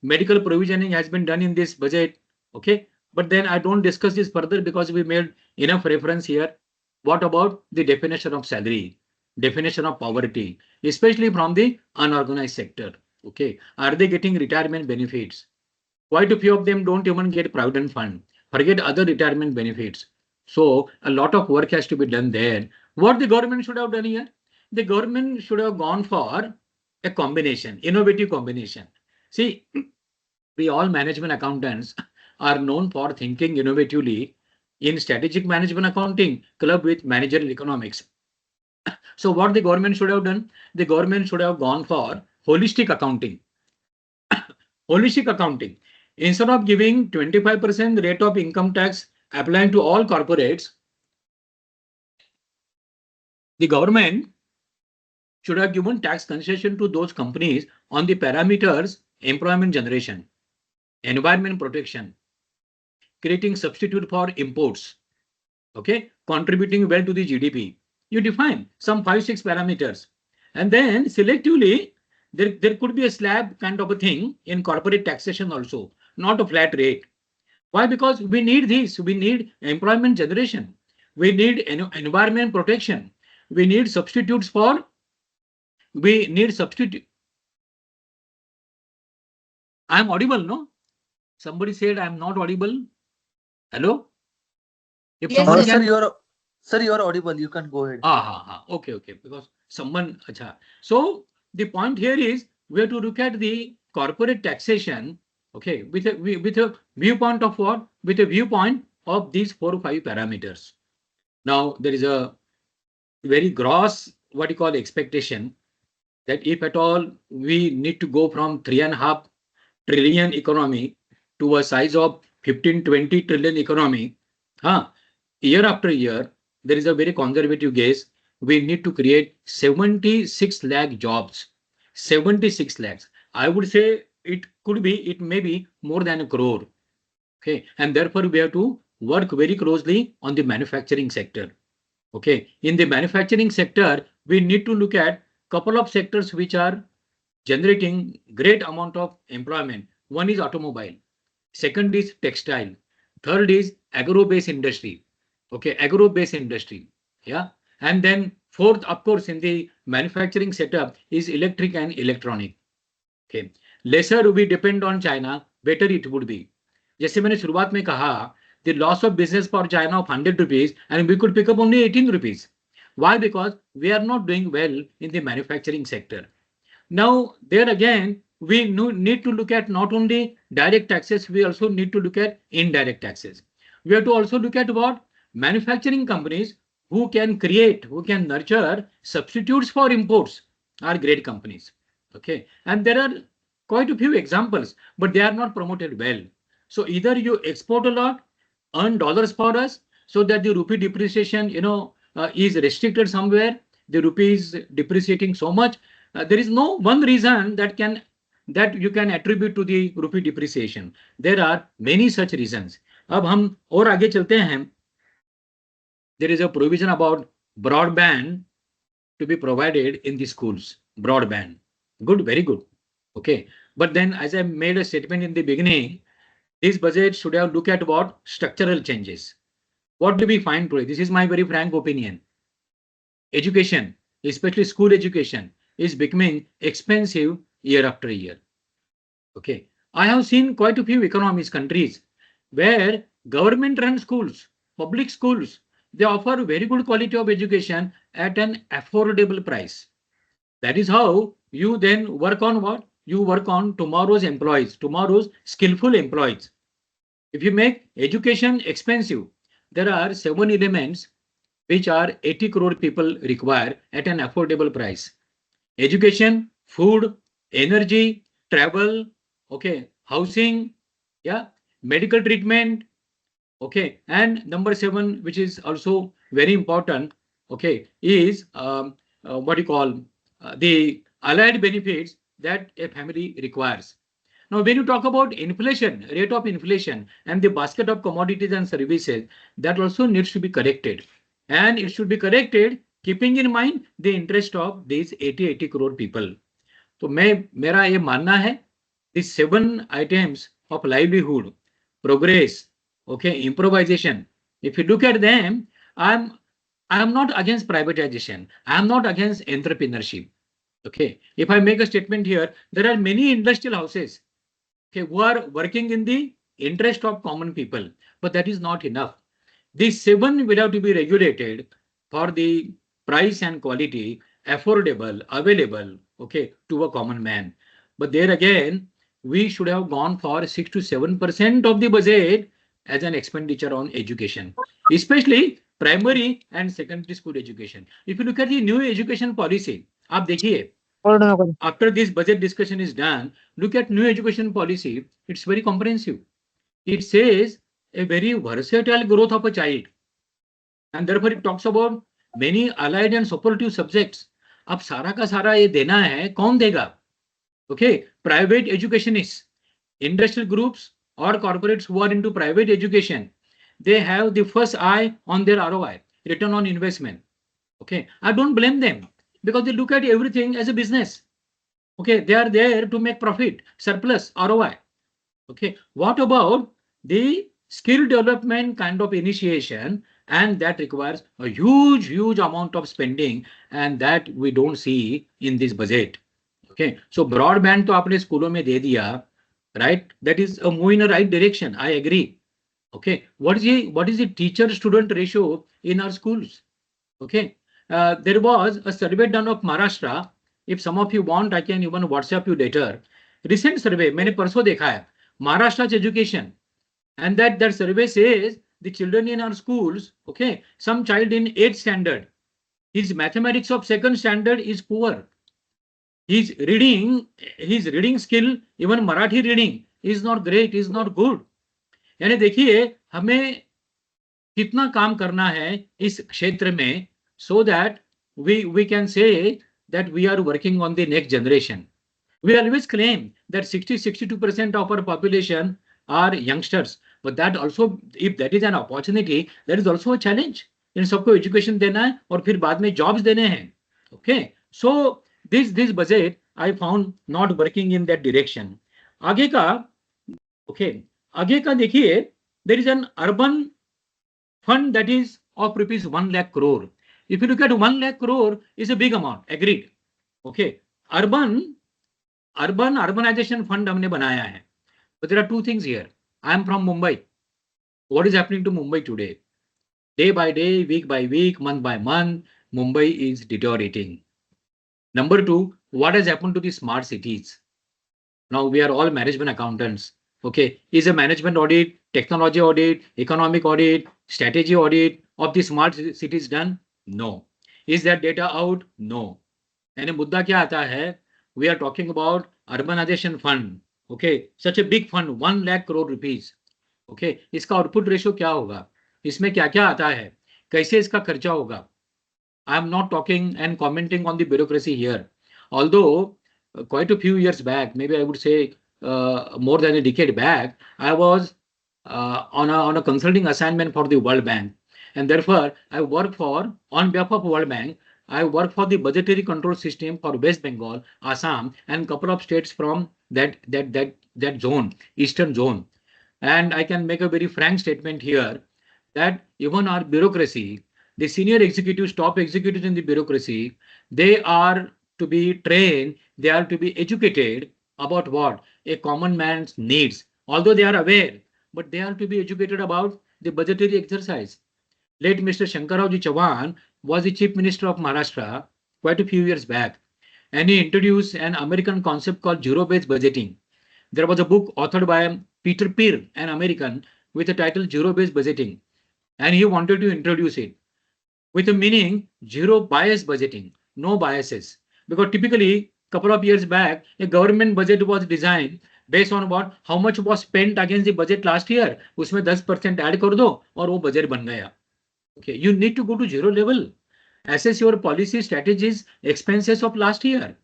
medical provisioning has been done in this budget. Okay. But then I don't discuss this further because we made enough reference here. What about the definition of salary, definition of poverty, especially from the unorganized sector? Okay. Are they getting retirement benefits? Quite a few of them don't even get provident fund. Forget other retirement benefits. So a lot of work has to be done there. What the government should have done here? The government should have gone for a combination, innovative combination. See, we all management accountants are known for thinking innovatively in strategic management accounting club with managerial economics. So what the government should have done? The government should have gone for holistic accounting. Holistic accounting. Instead of giving 25% rate of income tax applying to all corporates, the government should have given tax concession to those companies on the parameters employment generation, environment protection, creating substitute for imports, okay, contributing well to the GDP. You define some 5-6 parameters, and then selectively there could be a slab kind of a thing in corporate taxation also, not a flat rate. Why? Because we need this. We need employment generation. We need environment protection. We need substitutes for. We need substitute. I am audible, no? Somebody said I am not audible. Hello? If Yes, somebody sir. Sir, you are audible. You can go ahead. Okay. Because someone. Acha. So the point here is we have to look at the corporate taxation Okay, with a viewpoint of what? With a viewpoint of these 4 or 5 parameters. Now there is a very gross what you call expectation that if at all we need to go from 3.5 trillion economy to a size of 15-20 trillion economy, year after year, there is a very conservative guess. We need to create 76 lakh jobs. 76 lakhs. I would say it may be more than a crore. Okay. And therefore, we have to work very closely on the manufacturing sector. Okay. In the manufacturing sector, we need to look at couple of sectors which are generating great amount of employment. One is automobile. Second is textile. Third is agro-based industry. Okay, agro-based industry. Yeah. And then fourth, of course, in the manufacturing setup is electric and electronic. Okay. Lesser we depend on China, better it would be. जैसे मैंने शुरुआत में कहा, the loss of business for China of 100 rupees and we could pick up only 18 rupees. Why? Because we are not doing well in the manufacturing sector. Now, there again, we need to look at not only direct taxes, we also need to look at indirect taxes. We have to also look at what? Manufacturing companies who can create, who can nurture substitutes for imports are great companies. Okay. And there are quite a few examples, but they are not promoted well. So either you export a lot, earn dollars for us so that the rupee depreciation, is restricted somewhere. The rupee is depreciating so much. There is no one reason that you can attribute to the rupee depreciation. There are many such reasons. अब हम और आगे चलते हैं. There is a provision about broadband to be provided in the schools. Broadband. Good, very good. Okay. But then, as I made a statement in the beginning, this budget should have looked at what? Structural changes. What do we find today? This is my very frank opinion. Education, especially school education, is becoming expensive year after year. Okay. I have seen quite a few economies, countries, where government-run schools, public schools, they offer very good quality of education at an affordable price. That is how you then work on what? You work on tomorrow's employees, tomorrow's skillful employees. If you make education expensive, there are 7 elements which are 80 crore people require at an affordable price. Education, food, energy, travel, okay, housing, yeah, medical treatment, okay, and number 7, which is also very important, okay, is what you call the allied benefits that a family requires. Now, when you talk about inflation, rate of inflation and the basket of commodities and services, that also needs to be corrected. And it should be corrected keeping in mind the interest of these 80 crore people. तो मेरा ये मानना है these 7 items of livelihood, progress, okay, improvisation. If you look at them, I am not against privatization. I am not against entrepreneurship. Okay, if I make a statement here, there are many industrial houses, okay, who are working in the interest of common people, but that is not enough. These 7 will have to be regulated for the price and quality, affordable, available, okay, to a common man. But there again, we should have gone for 6 to 7% of the budget as an expenditure on education, especially primary and secondary school education. If you look at the new education policy, आप देखिए, after this budget discussion is done, look at new education policy. It's very comprehensive. It says a very versatile growth of a child. And therefore it talks about many allied and supportive subjects. अब सारा का सारा ये देना है, कौन देगा? Okay, private educationists, industrial groups or corporates who are into private education, they have the first eye on their ROI, return on investment. Okay, I don't blame them because they look at everything as a business. Okay, they are there to make profit, surplus, ROI. Okay, what about the skill development kind of initiation? And that requires a huge amount of spending, and that we don't see in this budget. Okay, so broadband to आपने स्कूलों में दे दिया, right? That is a move in a right direction. I agree. Okay, what is the teacher-student ratio in our schools? Okay, there was a survey done of Maharashtra. If some of you want, I can even WhatsApp you later. Recent survey मैंने परसों देखा है. Maharashtra's education, and that survey says the children in our schools, okay, some child in 8th standard, his mathematics of 2nd standard is poor. His reading skill, even Marathi reading, is not great, is not good. यानी देखिए हमें कितना काम करना है इस क्षेत्र में, so that we can say that we are working on the next generation. We always claim that 60-62% of our population are youngsters, but that also, if that is an opportunity, that is also a challenge. इन सबको education देना है और फिर बाद में jobs देने हैं. Okay, so this budget I found not working in that direction. आगे का, ओके, आगे का देखिए, there is an urban fund that is of rupees 1 lakh crore. If you look at 1 lakh crore is a big amount, agreed. Okay, urbanization fund हमने बनाया है. But there are two things here. I am from Mumbai. What is happening to Mumbai today? Day by day, week by week, month by month, Mumbai is deteriorating. Number two, what has happened to the smart cities? Now we are all management accountants. Okay, is a management audit, technology audit, economic audit, strategy audit of the smart cities done? No. Is that data out? No. यानी मुद्दा क्या आता है? We are talking about urbanization fund. Okay, such a big fund, 1 lakh crore rupees. Okay, इसका output ratio क्या होगा? इसमें क्या क्या आता है? कैसे इसका खर्चा होगा? I am not talking and commenting on the bureaucracy here. Although quite a few years back, maybe I would say more than a decade back, I was on a consulting assignment for the World Bank, and therefore I work for, on behalf of World Bank, I work for the budgetary control system for West Bengal, Assam, and couple of states from that zone, eastern zone. And I can make a very frank statement here that even our bureaucracy, the senior executives, top executives in the bureaucracy, they are to be trained, they are to be educated about what a common man's needs. Although they are aware, but they are to be educated about the budgetary exercise. Late Mr. Shankarrao Chauhan was the chief minister of Maharashtra quite a few years back, and he introduced an American concept called zero-based budgeting. There was a book authored by Peter Peer, an American, with the title Zero-Based Budgeting, and he wanted to introduce it with the meaning zero bias budgeting, no biases. Because typically, couple of years back, a government budget was designed based on what, how much was spent against the budget last year. उसमें 10% add कर दो और वो budget बन गया. Okay, you need to go to zero level. Assess your policy strategies, expenses of last year.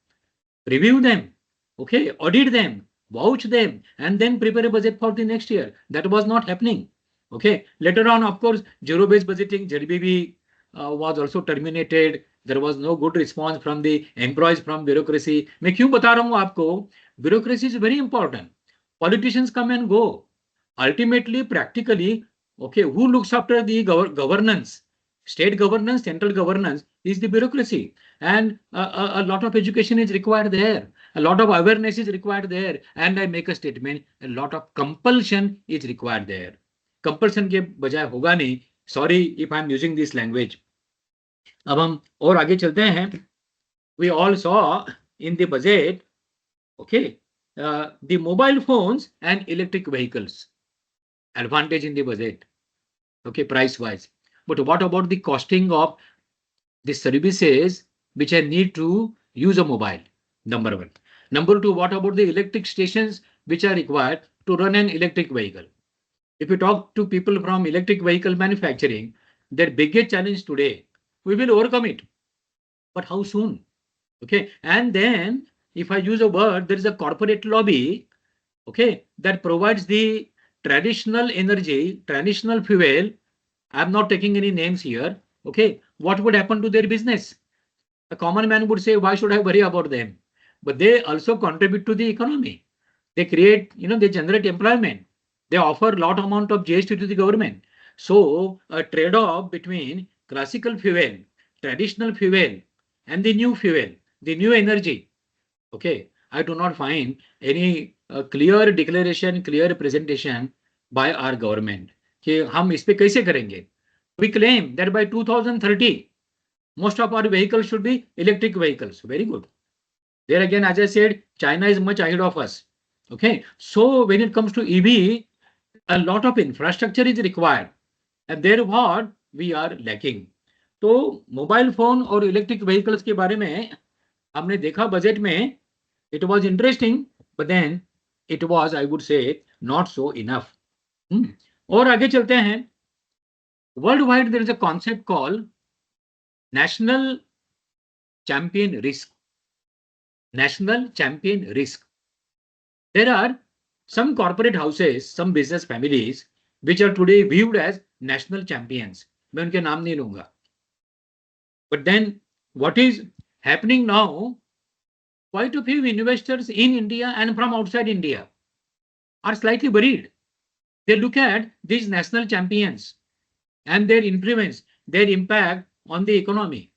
Review them. Okay, audit them, vouch them, and then prepare a budget for the next year. That was not happening. Okay, later on, of course, zero-based budgeting, ZBB was also terminated. There was no good response from the employees from bureaucracy. मैं क्यों बता रहा हूँ आपको? Bureaucracy is very important. Politicians come and go. Ultimately, practically, okay, who looks after the governance? State governance, central governance is the bureaucracy, and a lot of education is required there. A lot of awareness is required there, and I make a statement: a lot of compulsion is required there. Compulsion के बजाय होगा नहीं. Sorry if I'm using this language. अब हम और आगे चलते हैं. We all saw in the budget, okay, the mobile phones and electric vehicles advantage in the budget, okay, price wise. But what about the costing of the services which I need to use a mobile? Number one. Number two, what about the electric stations which are required to run an electric vehicle? If you talk to people from electric vehicle manufacturing, their biggest challenge today, we will overcome it. But how soon? Okay. And then if I use a word, there is a corporate lobby, okay, that provides the traditional energy, traditional fuel. I'm not taking any names here. Okay. What would happen to their business? A common man would say, why should I worry about them? But they also contribute to the economy. They create, they generate employment. They offer a lot amount of GST to the government. So a trade-off between classical fuel, traditional fuel, and the new fuel, the new energy. Okay, I do not find any clear declaration, clear presentation by our government. कि हम इस पे कैसे करेंगे? We claim that by 2030, most of our vehicles should be electric vehicles. Very good. There again, as I said, China is much ahead of us. Okay, so when it comes to EV, a lot of infrastructure is required, and there what we are lacking. तो mobile phone और electric vehicles के बारे में हमने देखा budget में, it was interesting, but then it was, I would say, not so enough. और आगे चलते हैं. World wide there is a concept call national champion risk. National champion risk. There are some corporate houses, some business families, which are today viewed as national champions. मैं उनके नाम नहीं लूंगा. But then what is happening now, quite a few investors in India and from outside India are slightly worried. They look at these national champions and their influence, their impact on the economy.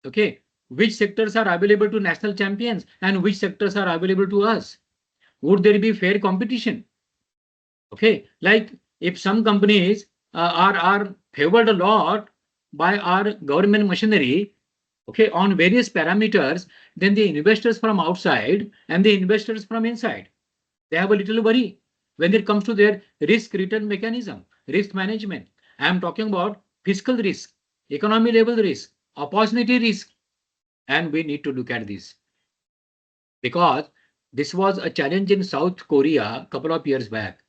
Okay, which sectors are available to national champions and which sectors are available to us? Would there be fair competition? Okay, like if some companies are favored a lot by our government machinery, okay, on various parameters, then the investors from outside and the investors from inside, they have a little worry when it comes to their risk return mechanism, risk management. I am talking about fiscal risk, economy level risk, opportunity risk, and we need to look at this because this was a challenge in South Korea a couple of years back,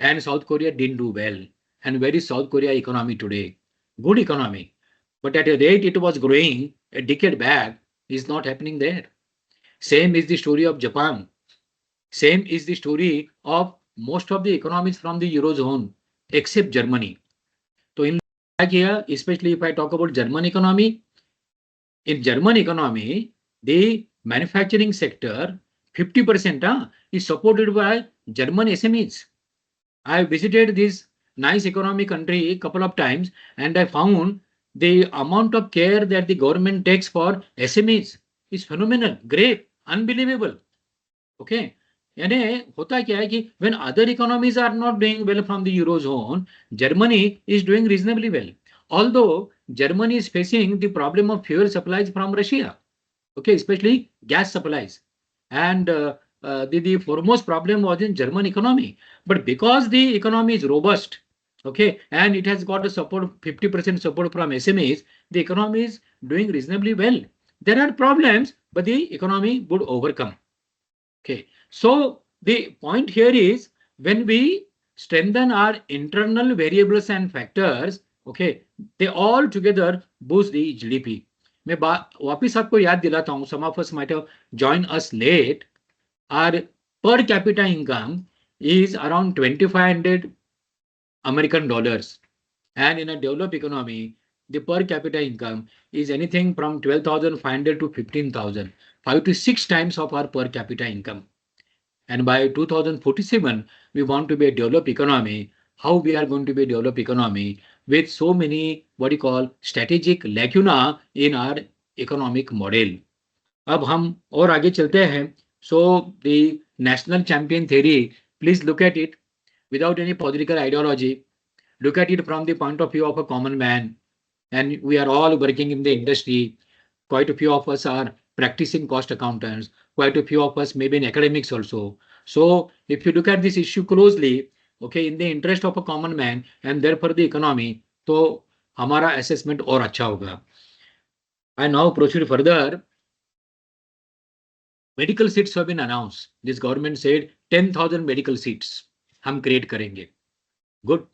and South Korea didn't do well. And where is South Korea economy today? Good economy, but at a rate it was growing a decade back is not happening there. Same is the story of Japan. Same is the story of most of the economies from the Eurozone, except Germany. So in here, especially if I talk about German economy, in German economy, the manufacturing sector, 50% is supported by German SMEs. I visited this nice economic country a couple of times and I found the amount of care that the government takes for SMEs is phenomenal, great, unbelievable. Okay. यानी होता क्या है कि when other economies are not doing well from the Eurozone, Germany is doing reasonably well. Although Germany is facing the problem of fuel supplies from Russia, okay, especially gas supplies. And the foremost problem was in German economy. But because the economy is robust, okay, and it has got a support, 50% support from SMEs, the economy is doing reasonably well. There are problems, but the economy would overcome. Okay, so the point here is when we strengthen our internal variables and factors, okay, they all together boost the GDP. मैं वापिस आपको याद दिलाता हूँ, some of us might have joined us late. Our per capita income is around 2,500 American dollars, and in a developed economy, the per capita income is anything from 12,500 to 15,000, 5 to 6 times of our per capita income. And by 2047, we want to be a developed economy. How we are going to be a developed economy with so many, what you call, strategic lacuna in our economic model. अब हम और आगे चलते हैं. So the national champion theory, please look at it without any political ideology. Look at it from the point of view of a common man. And we are all working in the industry. Quite a few of us are practicing cost accountants. Quite a few of us maybe in academics also. So if you look at this issue closely, okay, in the interest of a common man and therefore the economy, तो हमारा assessment और अच्छा होगा. I now proceed further. Medical seats have been announced. This government said 10,000 medical seats हम create करेंगे. Good.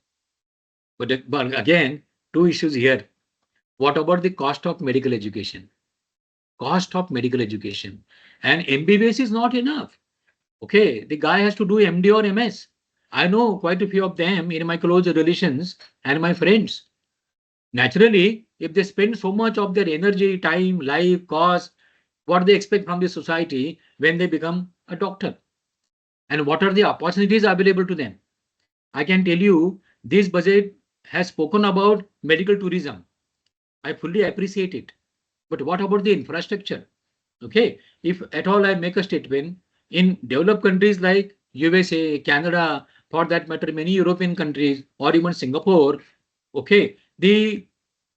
But again, two issues here. What about the cost of medical education? Cost of medical education. And MBBS is not enough. Okay, the guy has to do MD or MS. I know quite a few of them in my close relations and my friends. Naturally, if they spend so much of their energy, time, life, cost, what they expect from the society when they become a doctor? And what are the opportunities available to them? I can tell you, this budget has spoken about medical tourism. I fully appreciate it. But what about the infrastructure? Okay, if at all I make a statement, in developed countries like USA, Canada, for that matter, many European countries or even Singapore, okay, the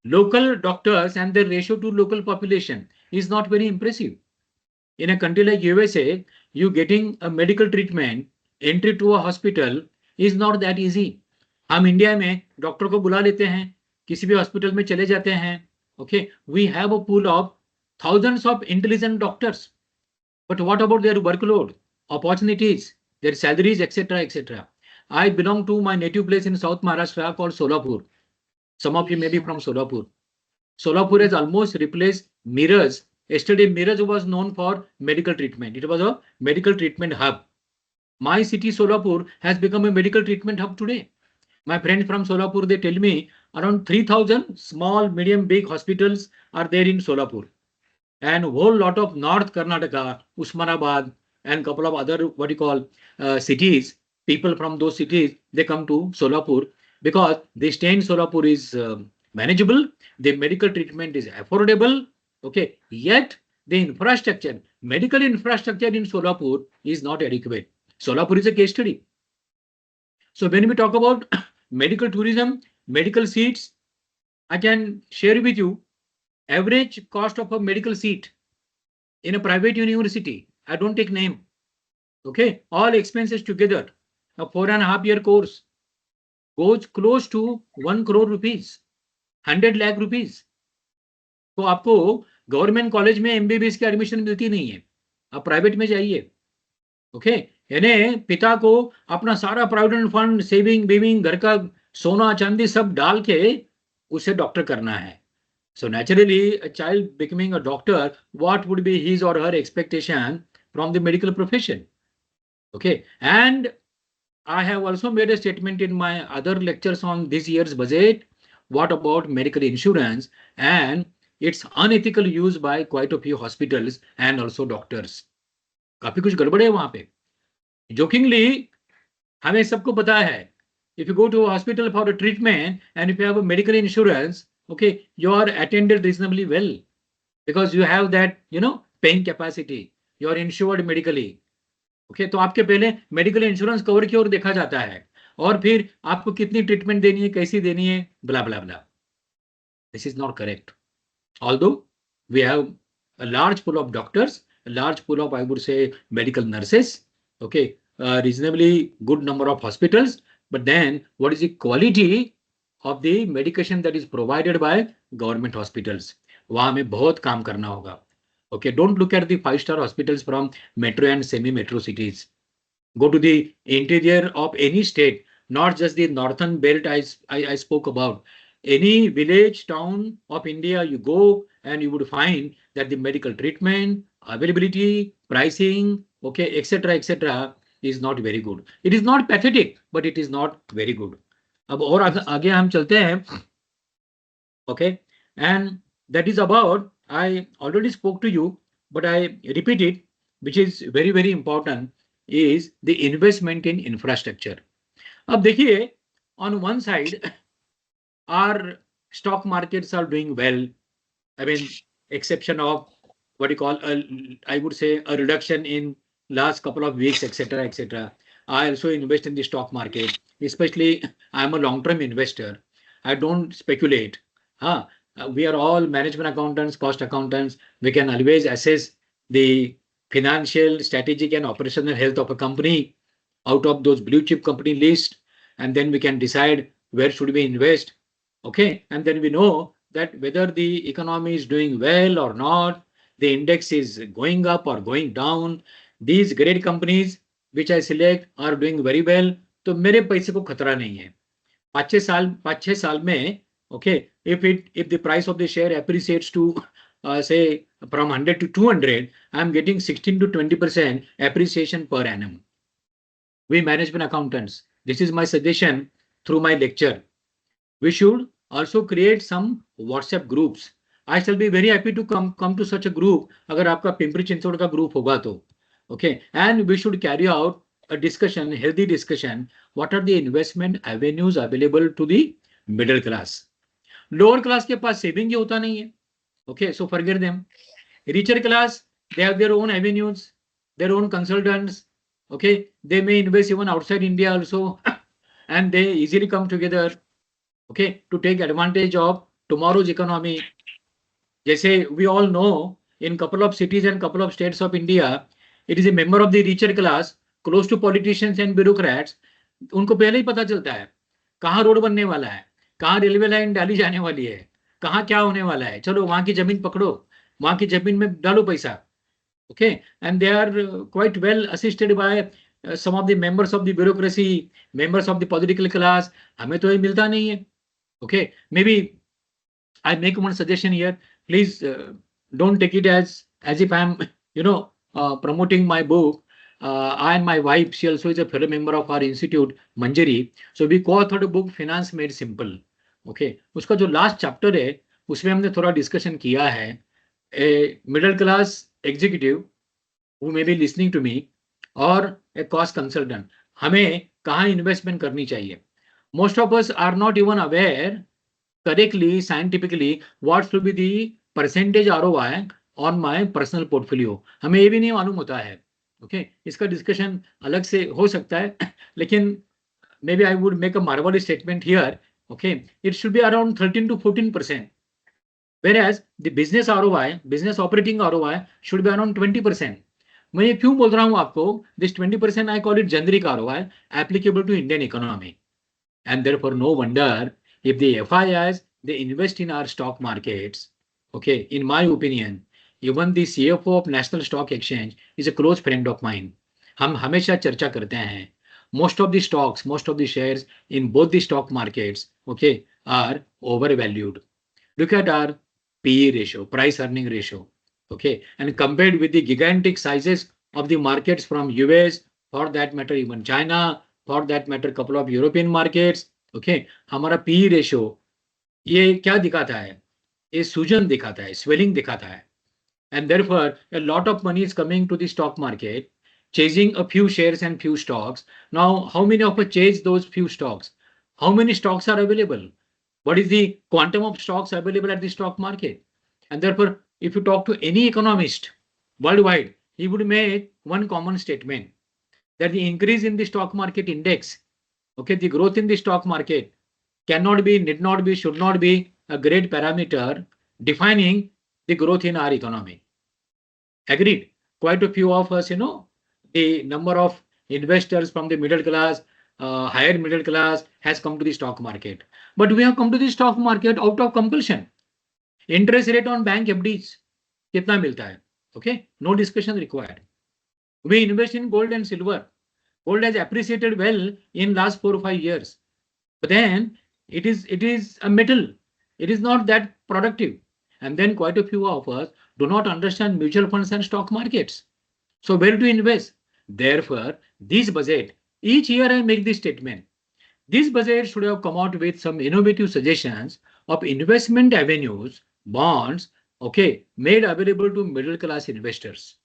local doctors and their ratio to local population is not very impressive. In a country like USA, you getting a medical treatment, entry to a hospital is not that easy. हम India में doctor को बुला लेते हैं, किसी भी hospital में चले जाते हैं. Okay, we have a pool of thousands of intelligent doctors, but what about their workload, opportunities, their salaries, etc., etc. I belong to my native place in South Maharashtra called Solapur. Some of you may be from Solapur. Solapur has almost replaced Mirrors. Yesterday, Mirrors was known for medical treatment. It was a medical treatment hub. My city, Solapur, has become a medical treatment hub today. My friends from Solapur, they tell me around 3,000 small, medium, big hospitals are there in Solapur. And a whole lot of North Karnataka, Usmanabad, and couple of other what you call cities, people from those cities, they come to Solapur because they stay in Solapur is manageable, the medical treatment is affordable, okay, yet the infrastructure, medical infrastructure in Solapur is not adequate. Solapur is a case study. So when we talk about medical tourism, medical seats, I can share with you average cost of a medical seat in a private university. I don't take name. Okay, all expenses together, a 4.5 year course goes close to 1 crore rupees, 100 lakh rupees. तो आपको government college में MBBS की admission मिलती नहीं है, आप private में जाइए. ओके, यानी पिता को अपना सारा प्रोविडेंट फंड, सेविंग बेविंग, घर का सोना चांदी सब डाल के उसे डॉक्टर करना है. So naturally, a child becoming a doctor, what would be his or her expectation from the medical profession? Okay, and I have also made a statement in my other lectures on this year's budget. What about medical insurance and its unethical use by quite a few hospitals and also doctors? काफी कुछ गड़बड़ है वहां पे. Jokingly, हमें सबको पता है, if you go to a hospital for a treatment and if you have a medical insurance, okay, you are attended reasonably well because you have that, paying capacity. You are insured medically. Okay, तो आपके पहले medical insurance cover की ओर देखा जाता है और फिर आपको कितनी ट्रीटमेंट देनी है, कैसी देनी है, blah blah blah. This is not correct. Although we have a large pool of doctors, a large pool of, I would say, medical nurses, okay, a reasonably good number of hospitals, but then what is the quality of the medication that is provided by government hospitals? वहां हमें बहुत काम करना होगा. Okay, don't look at the 5-star hospitals from metro and semi-metro cities. Go to the interior of any state, not just the northern belt I spoke about. Any village, town of India, you go and you would find that the medical treatment, availability, pricing, okay, etc., is not very good. It is not pathetic, but it is not very good. अब और आगे हम चलते हैं. Okay, and that is about, I already spoke to you, but I repeat it, which is very, very important, is the investment in infrastructure. अब देखिए, on one side, our stock markets are doing well. I mean, exception of what you call, I would say, a reduction in last couple of weeks, etc., etc. I also invest in the stock market, especially I'm a long-term investor. I don't speculate. We are all management accountants, cost accountants. We can always assess the financial, strategic, and operational health of a company out of those blue chip company list, and then we can decide where should we invest. Okay, and then we know that whether the economy is doing well or not, the index is going up or going down. These great companies which I select are doing very well. तो मेरे पैसे को खतरा नहीं है. 5-6 साल में, okay, if the price of the share appreciates to say from 100 to 200, I am getting 16 to 20% appreciation per annum. We management accountants, this is my suggestion through my lecture. We should also create some WhatsApp groups. I shall be very happy to come to such a group. अगर आपका पिंपरी चिंचवड़ का group होगा तो, okay, and we should carry out a discussion, healthy discussion. What are the investment avenues available to the middle class? Lower class के पास saving ही होता नहीं है. Okay, so forget them. Richer class, they have their own avenues, their own consultants. Okay, they may invest even outside India also, and they easily come together. Okay, to take advantage of tomorrow's economy. जैसे we all know in couple of cities and couple of states of India, it is a member of the richer class, close to politicians and bureaucrats. उनको पहले ही पता चलता है कहाँ road बनने वाला है, कहाँ रेलवे लाइन डाली जाने वाली है, कहाँ क्या होने वाला है, चलो वहां की जमीन पकड़ो, वहां की जमीन में डालो पैसा. Okay, and they are quite well assisted by some of the members of the bureaucracy, members of the political class. हमें तो ये मिलता नहीं है. Okay, maybe I make one suggestion here. Please don't take it as if I'm promoting my book. I and my wife, she also is a fellow member of our institute, Manjari. So we co-authored a book, Finance Made Simple. Okay, उसका जो last chapter है, उसमें हमने थोड़ा discussion किया है. A middle class executive who may be listening to me or a cost consultant, हमें कहाँ investment करनी चाहिए. Most of us are not even aware correctly, scientifically, what should be the percentage ROI on my personal portfolio. हमें ये भी नहीं मालूम होता है. Okay, इसका discussion अलग से हो सकता है, लेकिन maybe I would make a marvelous statement here. Okay, it should be around 13 to 14%. Whereas the business ROI, business operating ROI should be around 20%. मैं ये क्यों बोल रहा हूँ आपको? This 20% I call it generic ROI applicable to Indian economy. And therefore, no wonder if the FIIs, they invest in our stock markets. Okay, in my opinion, even the CFO of National Stock Exchange is a close friend of mine. हम हमेशा चर्चा करते हैं. Most of the stocks, most of the shares in both the stock markets, okay, are overvalued. Look at our PE ratio, price earning ratio, okay, and compared with the gigantic sizes of the markets from US, for that matter, even China, for that matter, couple of European markets, okay, हमारा PE ratio ये क्या दिखाता है? ये सूजन दिखाता है, swelling दिखाता है. And therefore, a lot of money is coming to the stock market, chasing a few shares and few stocks. Now, how many of us chase those few stocks? How many stocks are available? What is the quantum of stocks available at the stock market? And therefore, if you talk to any economist worldwide, he would make one common statement that the increase in the stock market index, okay, the growth in the stock market cannot be, need not be, should not be a great parameter defining the growth in our economy. Agreed. Quite a few of us, the number of investors from the middle class, higher middle class has come to the stock market. But we have come to the stock market out of compulsion. Interest rate on bank FDs कितना मिलता है? Okay, no discussion required. We invest in gold and silver. Gold has appreciated well in last 4 or 5 years. But then it is a metal. It is not that productive. And then quite a few of us do not understand mutual funds and stock markets. So where to invest? Therefore, this budget, each year I make this statement. This budget should have come out with some innovative suggestions of investment avenues, bonds, okay, made available to middle class investors.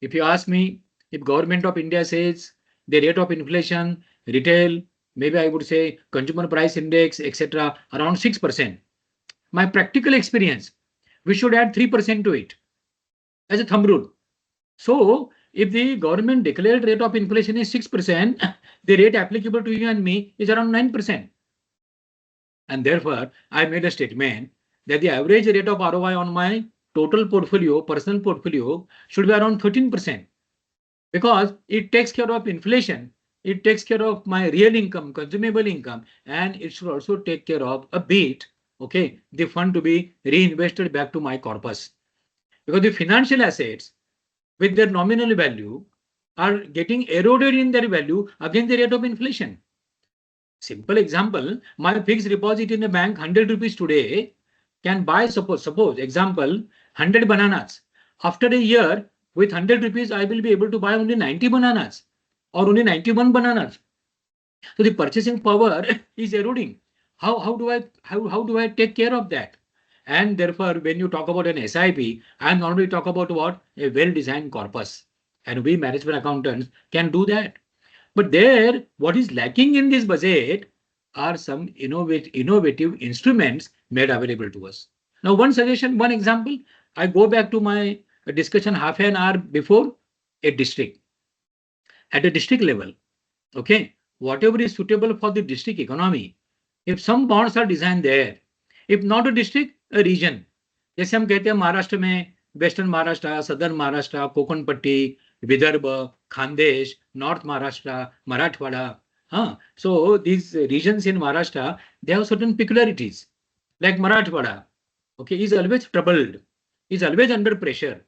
If you ask me, if government of India says the rate of inflation, retail, maybe I would say consumer price index, etc., around 6%. My practical experience, we should add 3% to it as a thumb rule. So if the government declared rate of inflation is 6%, the rate applicable to you and me is around 9%. And therefore, I made a statement that the average rate of ROI on my total portfolio, personal portfolio, should be around 13%. Because it takes care of inflation, it takes care of my real income, consumable income, and it should also take care of a bit, okay, the fund to be reinvested back to my corpus. Because the financial assets with their nominal value are getting eroded in their value against the rate of inflation. Simple example, my fixed deposit in a bank, 100 rupees today, can buy, suppose example, 100 bananas. After a year, with 100 rupees, I will be able to buy only 90 bananas or only 91 bananas. So the purchasing power is eroding. How do I take care of that? And therefore, when you talk about an SIP, I am normally talk about what? A well-designed corpus. And we management accountants can do that. But there, what is lacking in this budget are some innovative instruments made available to us. Now, one suggestion, one example, I go back to my discussion half an hour before. A district. At a district level, okay, whatever is suitable for the district economy, if some bonds are designed there, if not a district, a region. जैसे हम कहते हैं महाराष्ट्र में Western Maharashtra, Southern Maharashtra, Konkan Vidarbha, Khandesh, North Maharashtra, Marathwada. So these regions in Maharashtra, they have certain peculiarities. Like Marathwada, okay, is always troubled, is always under pressure.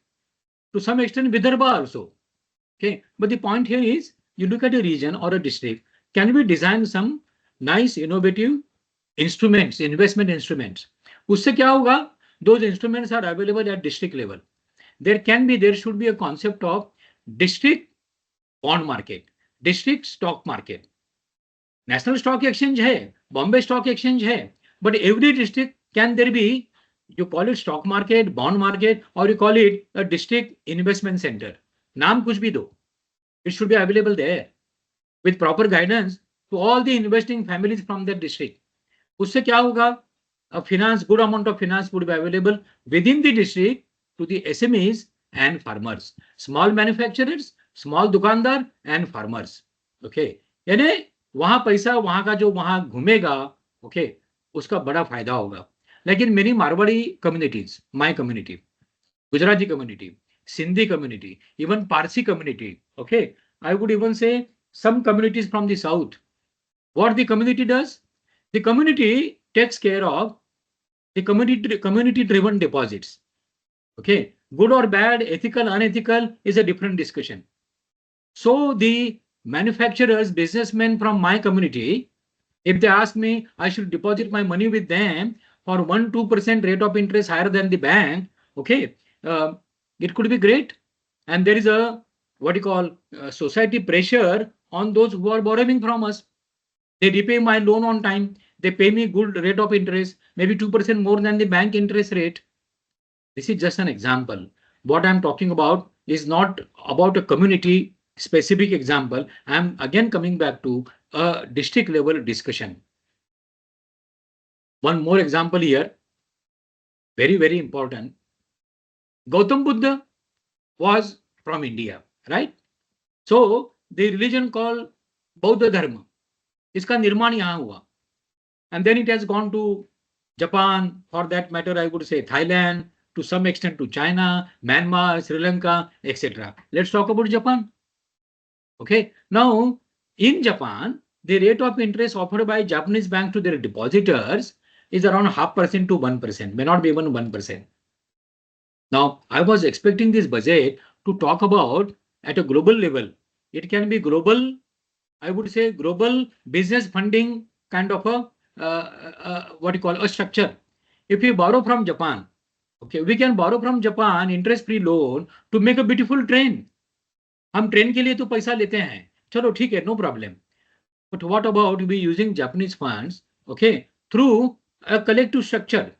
To some extent, Vidarbha also. Okay, but the point here is, you look at a region or a district, can we design some nice innovative instruments, investment instruments? उससे क्या होगा? Those instruments are available at district level. There should be a concept of district bond market, district stock market. National Stock Exchange है, Bombay Stock Exchange है, but every district can there be, you call it stock market, bond market, or you call it a district investment center. नाम कुछ भी दो. It should be available there with proper guidance to all the investing families from that district. उससे क्या होगा? A finance, good amount of finance would be available within the district to the SMEs and farmers, small manufacturers, small दुकानदार and farmers. Okay, यानी वहां पैसा वहां का जो वहां घूमेगा, okay, उसका बड़ा फायदा होगा. लेकिन मेरी Marwari communities, my community, Gujarati community, Sindhi community, even Parsi community, okay, I would even say some communities from the south. What the community does? The community takes care of the community driven deposits. Okay, good or bad, ethical, unethical is a different discussion. So the manufacturers, businessmen from my community, if they ask me, I should deposit my money with them for 1-2% rate of interest higher than the bank, okay, it could be great. And there is a, what you call, society pressure on those who are borrowing from us. They repay my loan on time. They pay me good rate of interest, maybe 2% more than the bank interest rate. This is just an example. What I'm talking about is not about a community specific example. I'm again coming back to a district level discussion. One more example here, very, very important. Gautam Buddha was from India, right? So the religion called Bauddha Dharma, इसका निर्माण यहाँ हुआ. And then it has gone to Japan, for that matter, I would say Thailand, to some extent to China, Myanmar, Sri Lanka, etc. Let's talk about Japan. Okay, now in Japan, the rate of interest offered by Japanese banks to their depositors is around 0.5% to 1%, may not be even 1%. Now, I was expecting this budget to talk about at a global level. It can be global, I would say global business funding kind of a, what you call a structure. If we borrow from Japan, okay, we can borrow from Japan interest-free loan to make a beautiful train. हम train के लिए तो पैसा लेते हैं, चलो ठीक है, no problem. But what about we using Japanese funds, okay, through a collective structure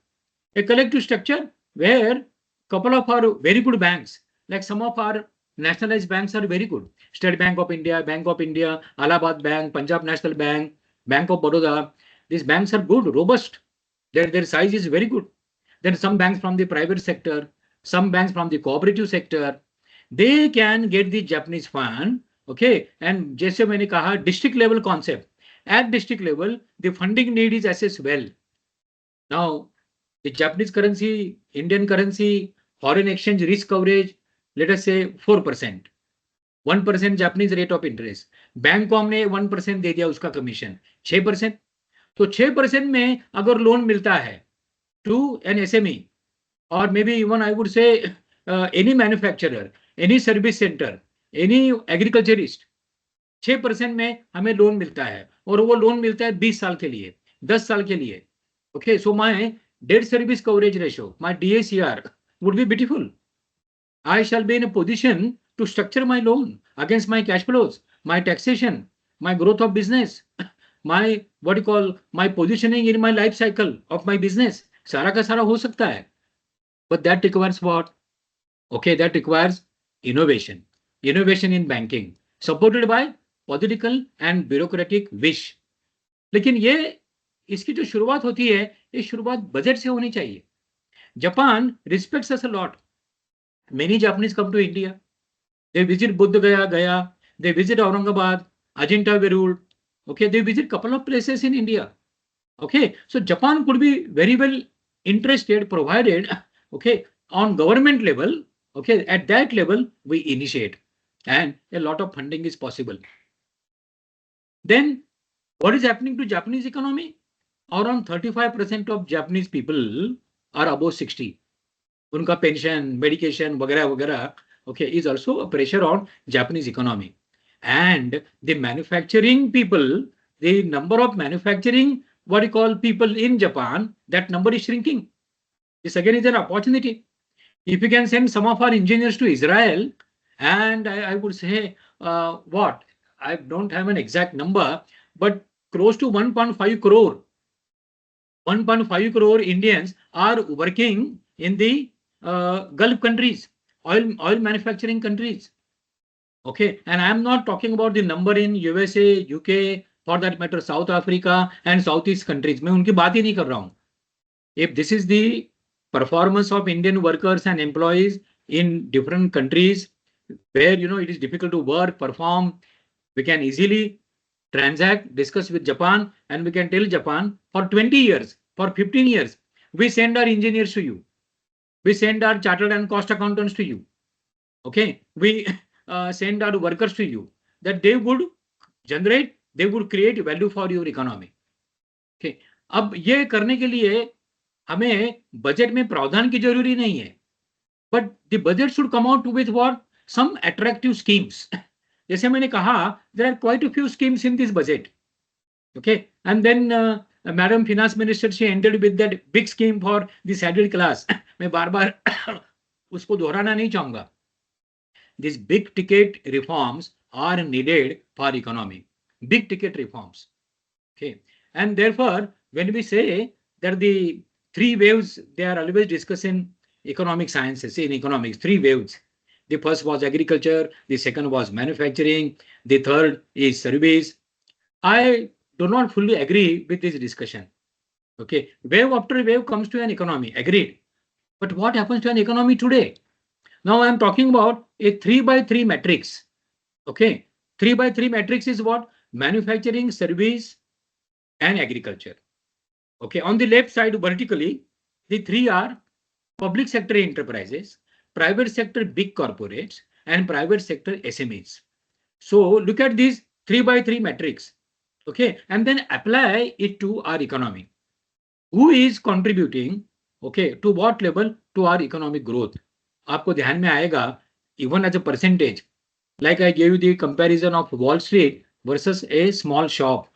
where couple of our very good banks, like some of our nationalized banks are very good. State Bank of India, Allahabad Bank, Punjab National Bank, Bank of Baroda. These banks are good, robust. Their size is very good. Then some banks from the private sector, some banks from the cooperative sector, they can get the Japanese fund, okay. And जैसे मैंने कहा, district level concept. At district level, the funding need is assessed well. Now, the Japanese currency, Indian currency, foreign exchange risk coverage, let us say 4%, 1% Japanese rate of interest. Bank को हमने 1% दे दिया उसका commission, 6%. तो 6% में अगर loan मिलता है to an SME or maybe even I would say any manufacturer, any service center, any agriculturist, 6% में हमें लोन मिलता है और वो लोन मिलता है 20 साल के लिए, 10 साल के लिए. Okay, so my debt service coverage ratio, my DACR would be beautiful. I shall be in a position to structure my loan against my cash flows, my taxation, my growth of business, my what you call my positioning in my life cycle of my business. सारा का सारा हो सकता है. But that requires what? Okay, that requires innovation in banking, supported by political and bureaucratic wish. लेकिन ये इसकी जो शुरुआत होती है, ये शुरुआत बजट से होनी चाहिए. Japan respects us a lot. Many Japanese come to India. They visit Bodh Gaya, they visit Aurangabad, Ajanta Virud. Okay, they visit couple of places in India. Okay, so Japan could be very well interested, provided, okay, on government level, okay, at that level, we initiate and a lot of funding is possible. Then what is happening to Japanese economy? Around 35% of Japanese people are above 60. Unka pension, medication, वगैरह वगैरह, okay, is also a pressure on Japanese economy. And the manufacturing people, the number of manufacturing, what you call people in Japan, that number is shrinking. This again is an opportunity. If you can send some of our engineers to Israel, and I would say, what? I don't have an exact number, but close to 1.5 crore. 1.5 crore Indians are working in the Gulf countries, oil manufacturing countries. Okay, and I'm not talking about the number in USA, UK, for that matter, South Africa and Southeast countries. मैं उनकी बात ही नहीं कर रहा हूँ. If this is the performance of Indian workers and employees in different countries where it is difficult to work, perform, we can easily transact, discuss with Japan, and we can tell Japan for 20 years, for 15 years, we send our engineers to you. We send our chartered and cost accountants to you. Okay, we send our workers to you, that they would generate, they would create value for your economy. Okay, अब ये करने के लिए हमें budget में प्रावधान की जरूरी नहीं है, but the budget should come out with what some attractive schemes. जैसे मैंने कहा, there are quite a few schemes in this budget. Okay, and then madam finance minister she ended with that big scheme for the salary class. मैं बार बार उसको दोहराना नहीं चाहूंगा. These big ticket reforms are needed for economy. Big ticket reforms. Okay, and therefore, when we say that the three waves, they are always discussing economic sciences, in economics, three waves. The first was agriculture, the second was manufacturing, the third is service. I do not fully agree with this discussion. Okay, wave after wave comes to an economy, agreed. But what happens to an economy today? Now I am talking about a 3x3 matrix. Okay, 3x3 matrix is what? Manufacturing, service, and agriculture. Okay, on the left side vertically, the three are public sector enterprises, private sector big corporates, and private sector SMEs. So look at this 3x3 matrix. Okay, and then apply it to our economy. Who is contributing, okay, to what level to our economic growth? आपको ध्यान में आएगा, even as a percentage, like I gave you the comparison of Wall Street versus a small shop.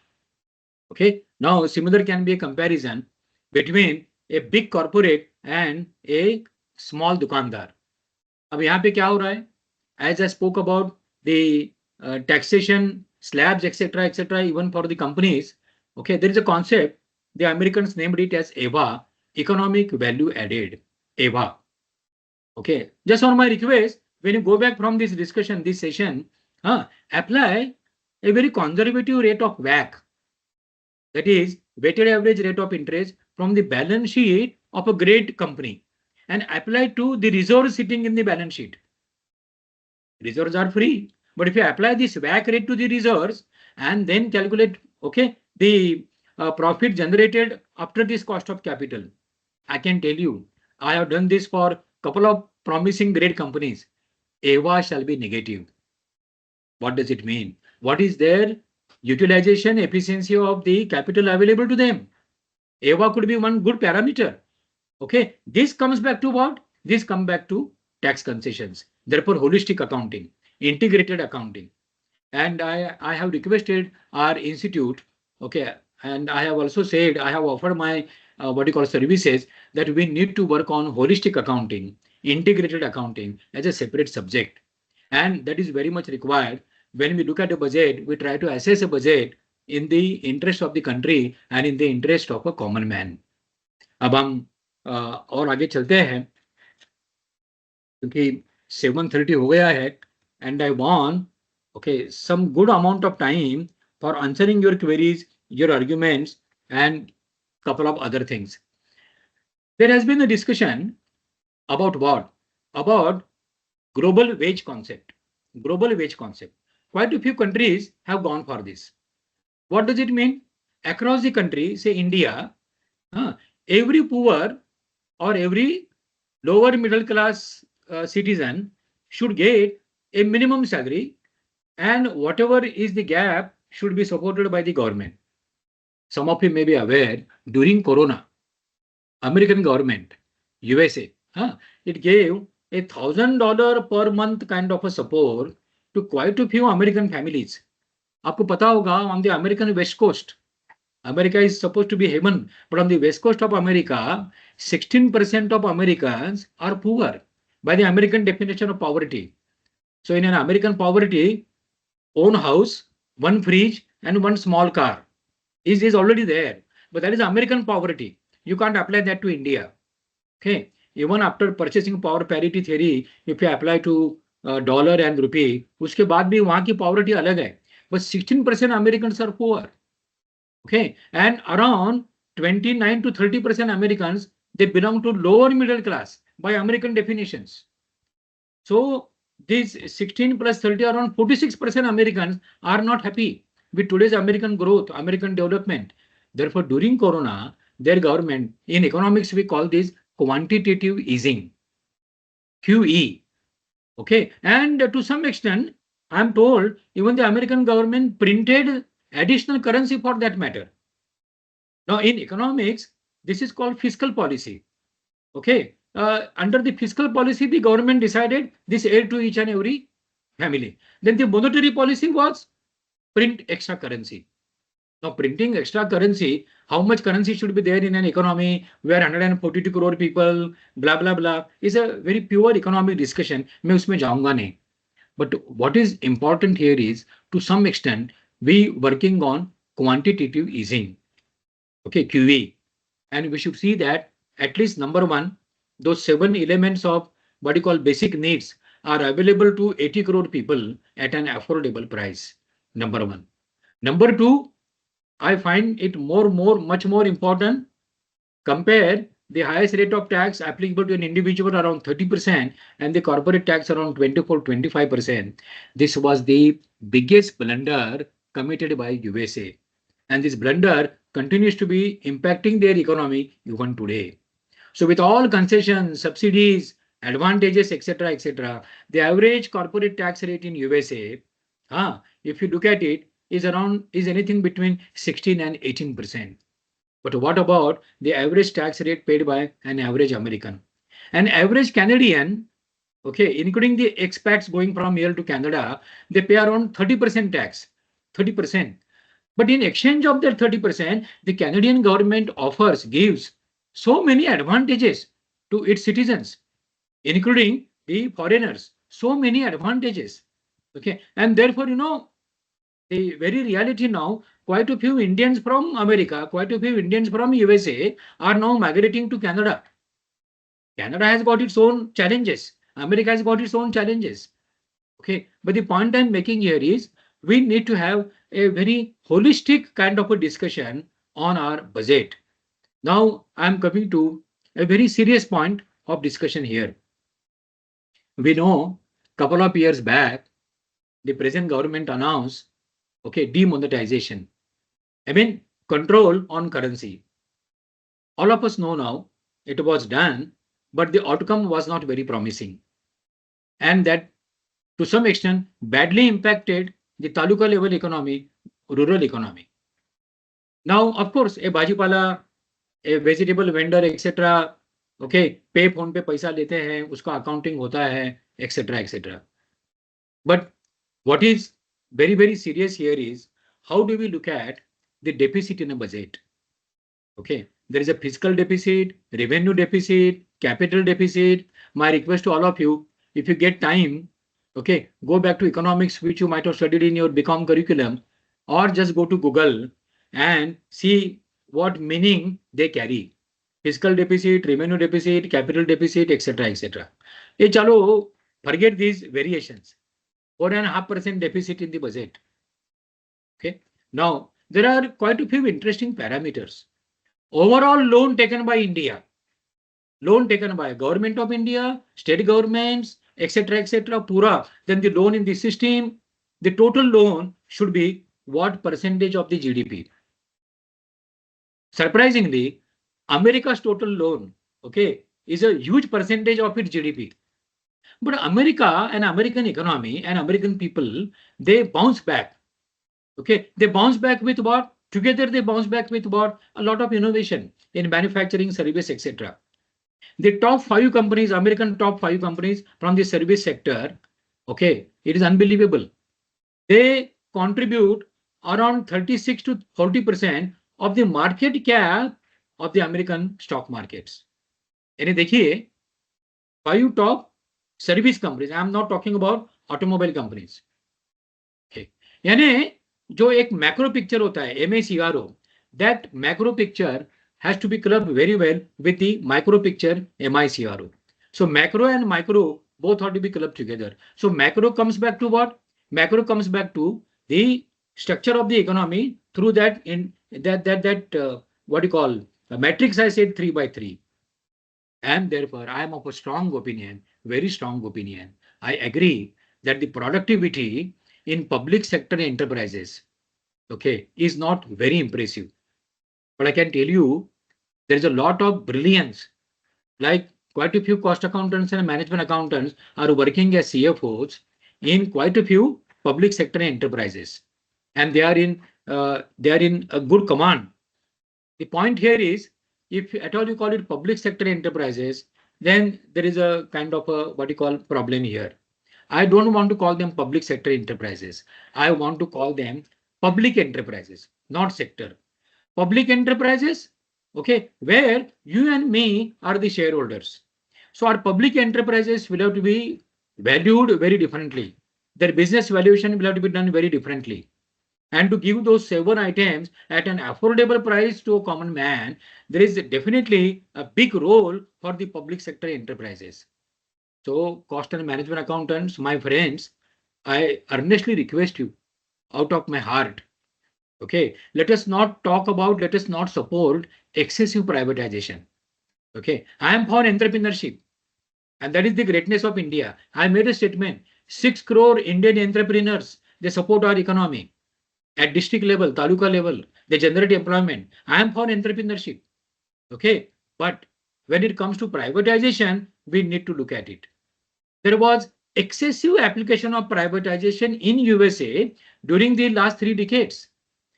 Okay, now similar can be a comparison between a big corporate and a small दुकानदार. अब यहाँ पे क्या हो रहा है? As I spoke about the taxation slabs, etc., even for the companies. Okay, there is a concept. The Americans named it as EVA, economic value added. EVA. Okay, just on my request, when you go back from this discussion, this session, apply a very conservative rate of WACC, that is weighted average rate of interest from the balance sheet of a great company, and apply to the reserves sitting in the balance sheet. Reserves are free, but if you apply this WACC rate to the reserves and then calculate, okay, the profit generated after this cost of capital, I can tell you, I have done this for couple of promising great companies. EVA shall be negative. What does it mean? What is their utilization efficiency of the capital available to them? EVA could be one good parameter. Okay, this comes back to what? This comes back to tax concessions. Therefore, holistic accounting, integrated accounting. And I have requested our institute, okay, and I have also said, I have offered my what you call services, that we need to work on holistic accounting, integrated accounting as a separate subject. And that is very much required. When we look at a budget, we try to assess a budget in the interest of the country and in the interest of a common man. अब हम और आगे चलते हैं, क्योंकि 7:30 हो गया है, and I want, okay, some good amount of time for answering your queries, your arguments, and couple of other things. There has been a discussion about what? About global wage concept. Global wage concept. Quite a few countries have gone for this. What does it mean? Across the country, say India, every poor or every lower middle class citizen should get a minimum salary, and whatever is the gap should be supported by the government. Some of you may be aware, during Corona, American government, USA, it gave $1,000 per month kind of a support to quite a few American families. आपको पता होगा, on the American West Coast, America is supposed to be heaven, but on the West Coast of America, 16% of Americans are poor by the American definition of poverty. So in an American poverty, own house, one fridge, and one small car is already there. But that is American poverty. You can't apply that to India. Okay. Even after purchasing power parity theory, if you apply to dollar and rupee, उसके बाद भी वहाँ की poverty अलग है. But 16% Americans are poor. Okay. And around 29 to 30% Americans, they belong to lower middle class by American definitions. So these 16 plus 30, around 46% Americans are not happy with today's American growth, American development. Therefore, during Corona, their government, in economics, we call this quantitative easing, QE. Okay. And to some extent, I'm told even the American government printed additional currency for that matter. Now, in economics, this is called fiscal policy. Okay. Under the fiscal policy, the government decided this aid to each and every family. Then the monetary policy was print extra currency. Now, printing extra currency, how much currency should be there in an economy where 142 crore people, blah, blah, blah, is a very pure economic discussion. मैं उसमें जाऊंगा नहीं. But what is important here is, to some extent, we working on quantitative easing. Okay, QE. And we should see that at least number one, those 7 elements of what you call basic needs are available to 80 crore people at an affordable price. Number one. Number two, I find it much more important. Compare the highest rate of tax applicable to an individual around 30% and the corporate tax around 24-25%. This was the biggest blunder committed by USA. And this blunder continues to be impacting their economy even today. So with all concessions, subsidies, advantages, etc., the average corporate tax rate in USA, if you look at it, is anything between 16 and 18%. But what about the average tax rate paid by an average American? An average Canadian, okay, including the expats going from here to Canada, they pay around 30% tax, 30%. But in exchange of that 30%, the Canadian government gives so many advantages to its citizens, including the foreigners, so many advantages. Okay, and therefore, the very reality now, quite a few Indians from America, quite a few Indians from USA are now migrating to Canada. Canada has got its own challenges. America has got its own challenges. Okay, but the point I'm making here is we need to have a very holistic kind of a discussion on our budget. Now I'm coming to a very serious point of discussion here. We know a couple of years back, the present government announced, okay, demonetization. I mean, control on currency. All of us know now it was done, but the outcome was not very promising. And that to some extent badly impacted the taluka level economy, rural economy. Now, of course, a bajipala, a vegetable vendor, etc. Okay, पे phone पे पैसा लेते हैं, उसका accounting होता है, etc. But what is very serious here is how do we look at the deficit in a budget? Okay, there is a fiscal deficit, revenue deficit, capital deficit. My request to all of you, if you get time, okay, go back to economics, which you might have studied in your BCom curriculum, or just go to Google and see what meaning they carry. Fiscal deficit, revenue deficit, capital deficit, etc. Hey, chalo, forget these variations. 4.5% deficit in the budget. Okay. Now, there are quite a few interesting parameters. Overall loan taken by India, loan taken by government of India, state governments, etc., pura, then the loan in the system, the total loan should be what percentage of the GDP? Surprisingly, America's total loan, okay, is a huge percentage of its GDP. But America and American economy and American people, they bounce back. Okay, they bounce back with what? Together they bounce back with what? A lot of innovation in manufacturing, service, etc. The top 5 companies, American top 5 companies from the service sector, okay, it is unbelievable. They contribute around 36 to 40% of the market cap of the American stock markets. यानी देखिए 5 top service companies, I am not talking about automobile companies. Okay. यानी जो एक macro picture होता है MACRO, that macro picture has to be clubbed very well with the micro picture MICRO. So macro and micro both have to be clubbed together. So macro comes back to what? Macro comes back to the structure of the economy through that what you call the matrix I said 3 by 3. And therefore, I am of a strong opinion, very strong opinion. I agree that the productivity in public sector enterprises, okay, is not very impressive. But I can tell you, there is a lot of brilliance. Like quite a few cost accountants and management accountants are working as CFOs in quite a few public sector enterprises, and they are in a good command. The point here is, if at all you call it public sector enterprises, then there is a kind of a what you call problem here. I don't want to call them public sector enterprises. I want to call them public enterprises, not sector. Public enterprises, okay, where you and me are the shareholders. So our public enterprises will have to be valued very differently. Their business valuation will have to be done very differently. And to give those 7 items at an affordable price to a common man, there is definitely a big role for the public sector enterprises. So cost and management accountants, my friends, I earnestly request you out of my heart, okay, let us not support excessive privatization. Okay, I am for entrepreneurship, and that is the greatness of India. I made a statement, 6 crore Indian entrepreneurs, they support our economy. At district level, taluka level, they generate employment. I am for entrepreneurship. Okay. But when it comes to privatization, we need to look at it. There was excessive application of privatization in USA during the last 3 decades.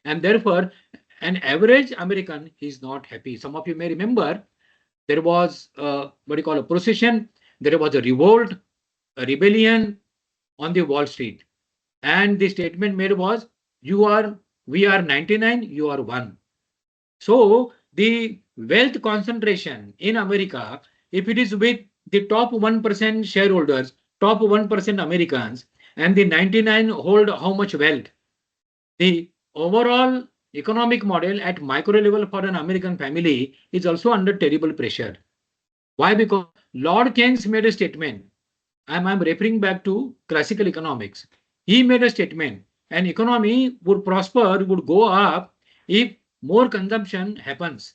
And therefore, an average American is not happy. Some of you may remember there was what you call a procession. There was a revolt, a rebellion on the Wall Street. And the statement made was, we are 99, you are 1. So the wealth concentration in America, if it is with the top 1% shareholders, top 1% Americans, and the 99 hold how much wealth, the overall economic model at micro level for an American family is also under terrible pressure. Why? Because Lord Keynes made a statement. I'm referring back to classical economics. He made a statement. An economy would prosper, would go up if more consumption happens.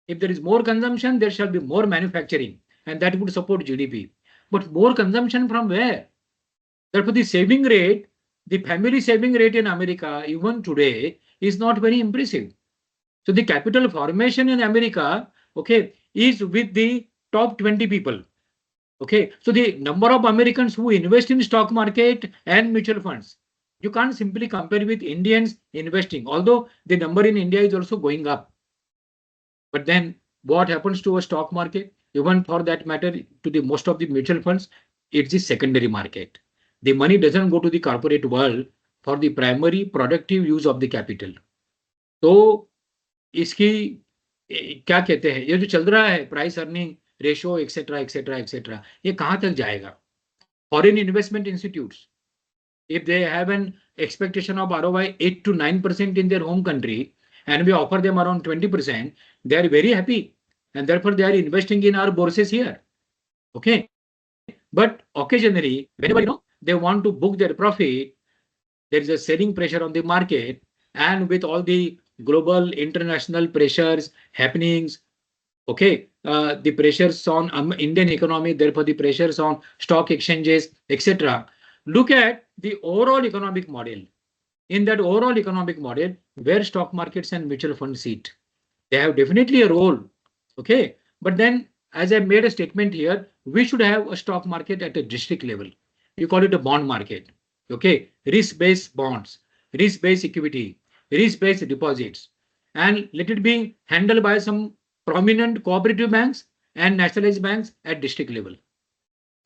If there is more consumption, there shall be more manufacturing, and that would support GDP. But more consumption from where? Therefore, the saving rate, the family saving rate in America, even today, is not very impressive. So the capital formation in America, okay, is with the top 20 people. Okay, so the number of Americans who invest in stock market and mutual funds, you can't simply compare with Indians investing, although the number in India is also going up. But then what happens to a stock market? Even for that matter, to the most of the mutual funds, it's the secondary market. The money doesn't go to the corporate world for the primary productive use of the capital. तो इसकी क्या कहते हैं, ये जो चल रहा है price earning ratio etcetera etcetera etcetera, ये कहाँ तक जाएगा? Foreign investment institutes, if they have an expectation of ROI 8 to 9% in their home country, and we offer them around 20%, they are very happy, and therefore they are investing in our bourses here. Okay, but occasionally, whenever they want to book their profit, there is a selling pressure on the market, and with all the global international pressures happenings, okay, the pressures on Indian economy, therefore the pressures on stock exchanges, etc. Look at the overall economic model. In that overall economic model, where stock markets and mutual funds sit, they have definitely a role. Okay, but then as I made a statement here, we should have a stock market at a district level. You call it a bond market. Okay, risk-based bonds, risk-based equity, risk-based deposits, and let it be handled by some prominent cooperative banks and nationalized banks at district level.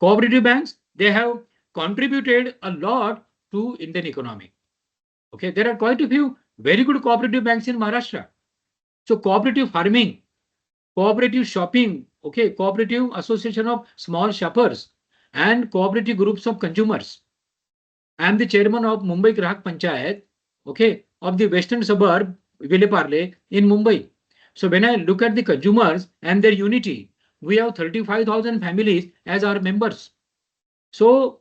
Cooperative banks, they have contributed a lot to Indian economy. Okay, there are quite a few very good cooperative banks in Maharashtra. So cooperative farming, cooperative shopping, okay, cooperative association of small shoppers, and cooperative groups of consumers. I am the chairman of Mumbai Grahak Panchayat, okay, of the western suburb Vileparle in Mumbai. So when I look at the consumers and their unity, we have 35,000 families as our members. So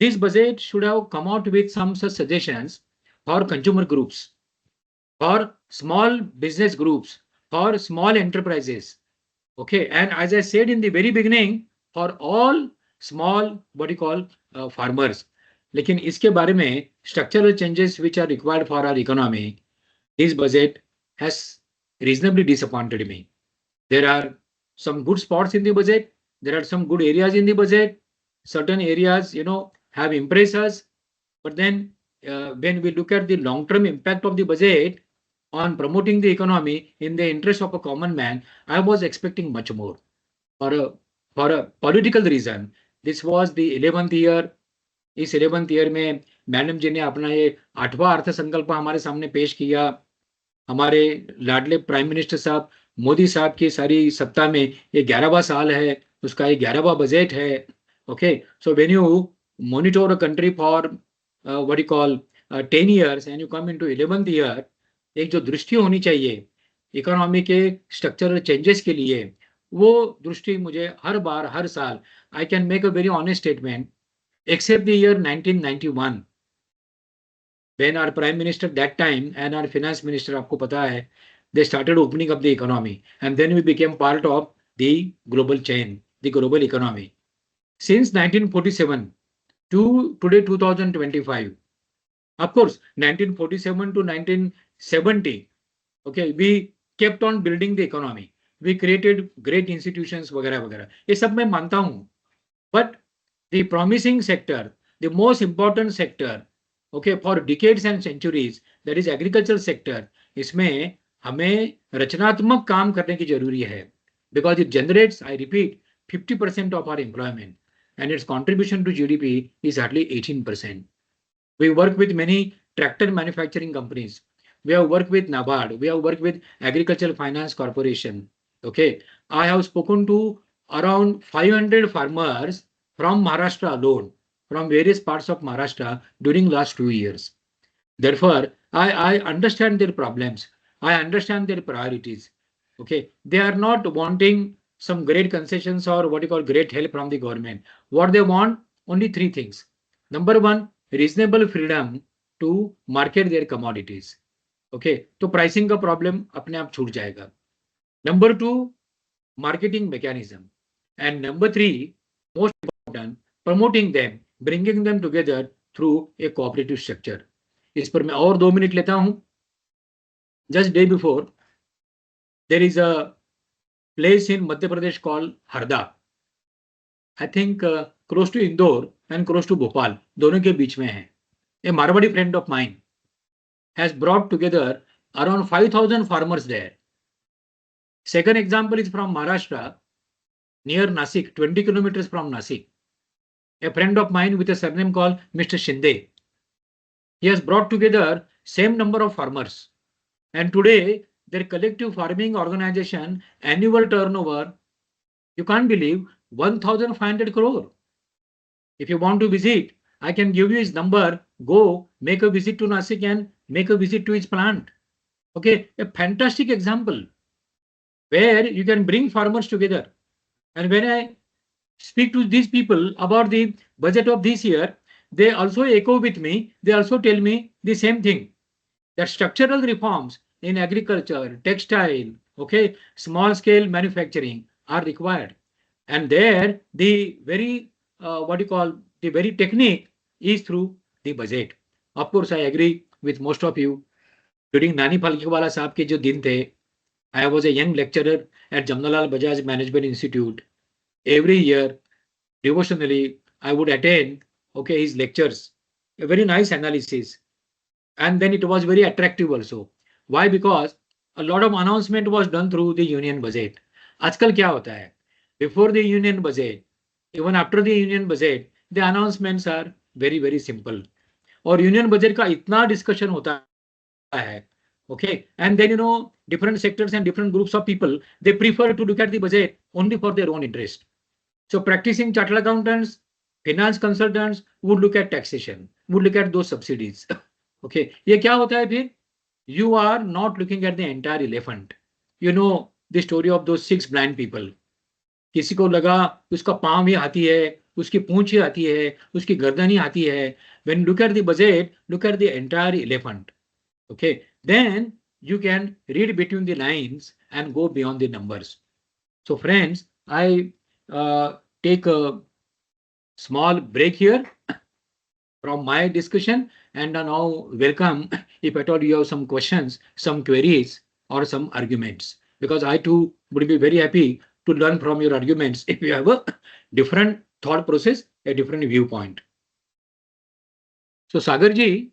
this budget should have come out with some such suggestions for consumer groups, for small business groups, for small enterprises. Okay, and as I said in the very beginning, for all small what you call farmers. लेकिन इसके बारे में structural changes which are required for our economy, this budget has reasonably disappointed me. There are some good spots in the budget. There are some good areas in the budget. Certain areas, have impressed us. But then when we look at the long-term impact of the budget on promoting the economy in the interest of a common man, I was expecting much more. For a political reason, this was the 11th year. इस 11th year में madam जी ने अपना ये 8वां अर्थसंकल्प हमारे सामने पेश किया. हमारे लाडले प्राइम मिनिस्टर साहब मोदी साहब की सारी सत्ता में ये 11वां साल है, उसका ये 11वां बजट है. Okay, so when you monitor a country for what you call 10 years and you come into 11th year, एक जो दृष्टि होनी चाहिए इकोनॉमी के स्ट्रक्चरल चेंजेस के लिए, वो दृष्टि मुझे हर बार हर साल, I can make a very honest statement, except the year 1991 when our prime minister that time and our finance minister, आपको पता है, they started opening up the economy and then we became part of the global chain, the global economy. Since 1947 to today 2025, of course 1947 to 1970, okay, we kept on building the economy, we created great institutions वगैरह वगैरह, ये सब मैं मानता हूँ. But the promising sector, the most important sector, okay, for decades and centuries, that is agricultural sector, इसमें हमें रचनात्मक काम करने की जरूरी है, because it generates, I repeat, 50% of our employment and its contribution to GDP is hardly 18%. We work with many tractor manufacturing companies. We have worked with NABARD. We have worked with Agricultural Finance Corporation. Okay, I have spoken to around 500 farmers from Maharashtra alone, from various parts of Maharashtra during last 2 years. Therefore, I understand their problems. I understand their priorities. Okay, they are not wanting some great concessions or what you call great help from the government. What they want, only 3 things. Number 1, reasonable freedom to market their commodities. Okay, तो pricing का problem अपने आप छूट जाएगा. Number 2, marketing mechanism. And number 3, most important, promoting them, bringing them together through a cooperative structure. इस पर मैं और 2 minute लेता हूं. Just day before, there is a place in Madhya Pradesh called Harda. I think close to Indore and close to Bhopal, दोनों के बीच में है. A Marwadi friend of mine has brought together around 5,000 farmers there. Second example is from Maharashtra, near Nasik, 20 kilometers from Nasik. A friend of mine with a surname called Mr. Shinde. He has brought together same number of farmers. And today, their collective farming organization annual turnover, you can't believe, 1,500 crore. If you want to visit, I can give you his number. Go make a visit to Nasik and make a visit to his plant. Okay, a fantastic example where you can bring farmers together. And when I speak to these people about the budget of this year, they also echo with me. They also tell me the same thing, that structural reforms in agriculture, textile, okay, small scale manufacturing are required. And there the very, the very technique is through the budget. Of course, I agree with most of you. During Nani Palkiwala Saab ke jo din the, I was a young lecturer at Jamnalal Bajaj Management Institute. Every year, devotionally, I would attend, okay, his lectures, a very nice analysis. And then it was very attractive also. Why? Because a lot of announcement was done through the union budget. आजकल क्या होता है? Before the union budget, even after the union budget, the announcements are very, very simple. और union budget का इतना discussion होता है, okay, and then different sectors and different groups of people, they prefer to look at the budget only for their own interest. So practicing chartered accountants, finance consultants would look at taxation, would look at those subsidies. Okay, ये क्या होता है फिर? You are not looking at the entire elephant. You know the story of those 6 blind people. किसी को लगा उसका पाँव ही हाथी है, उसकी पूंछ ही हाथी है, उसकी गर्दन ही हाथी है. When you look at the budget, look at the entire elephant. Okay, then you can read between the lines and go beyond the numbers. So friends, I take a small break here from my discussion, and now welcome if at all you have some questions, some queries, or some arguments, because I too would be very happy to learn from your arguments if you have a different thought process, a different viewpoint. So Sagar ji,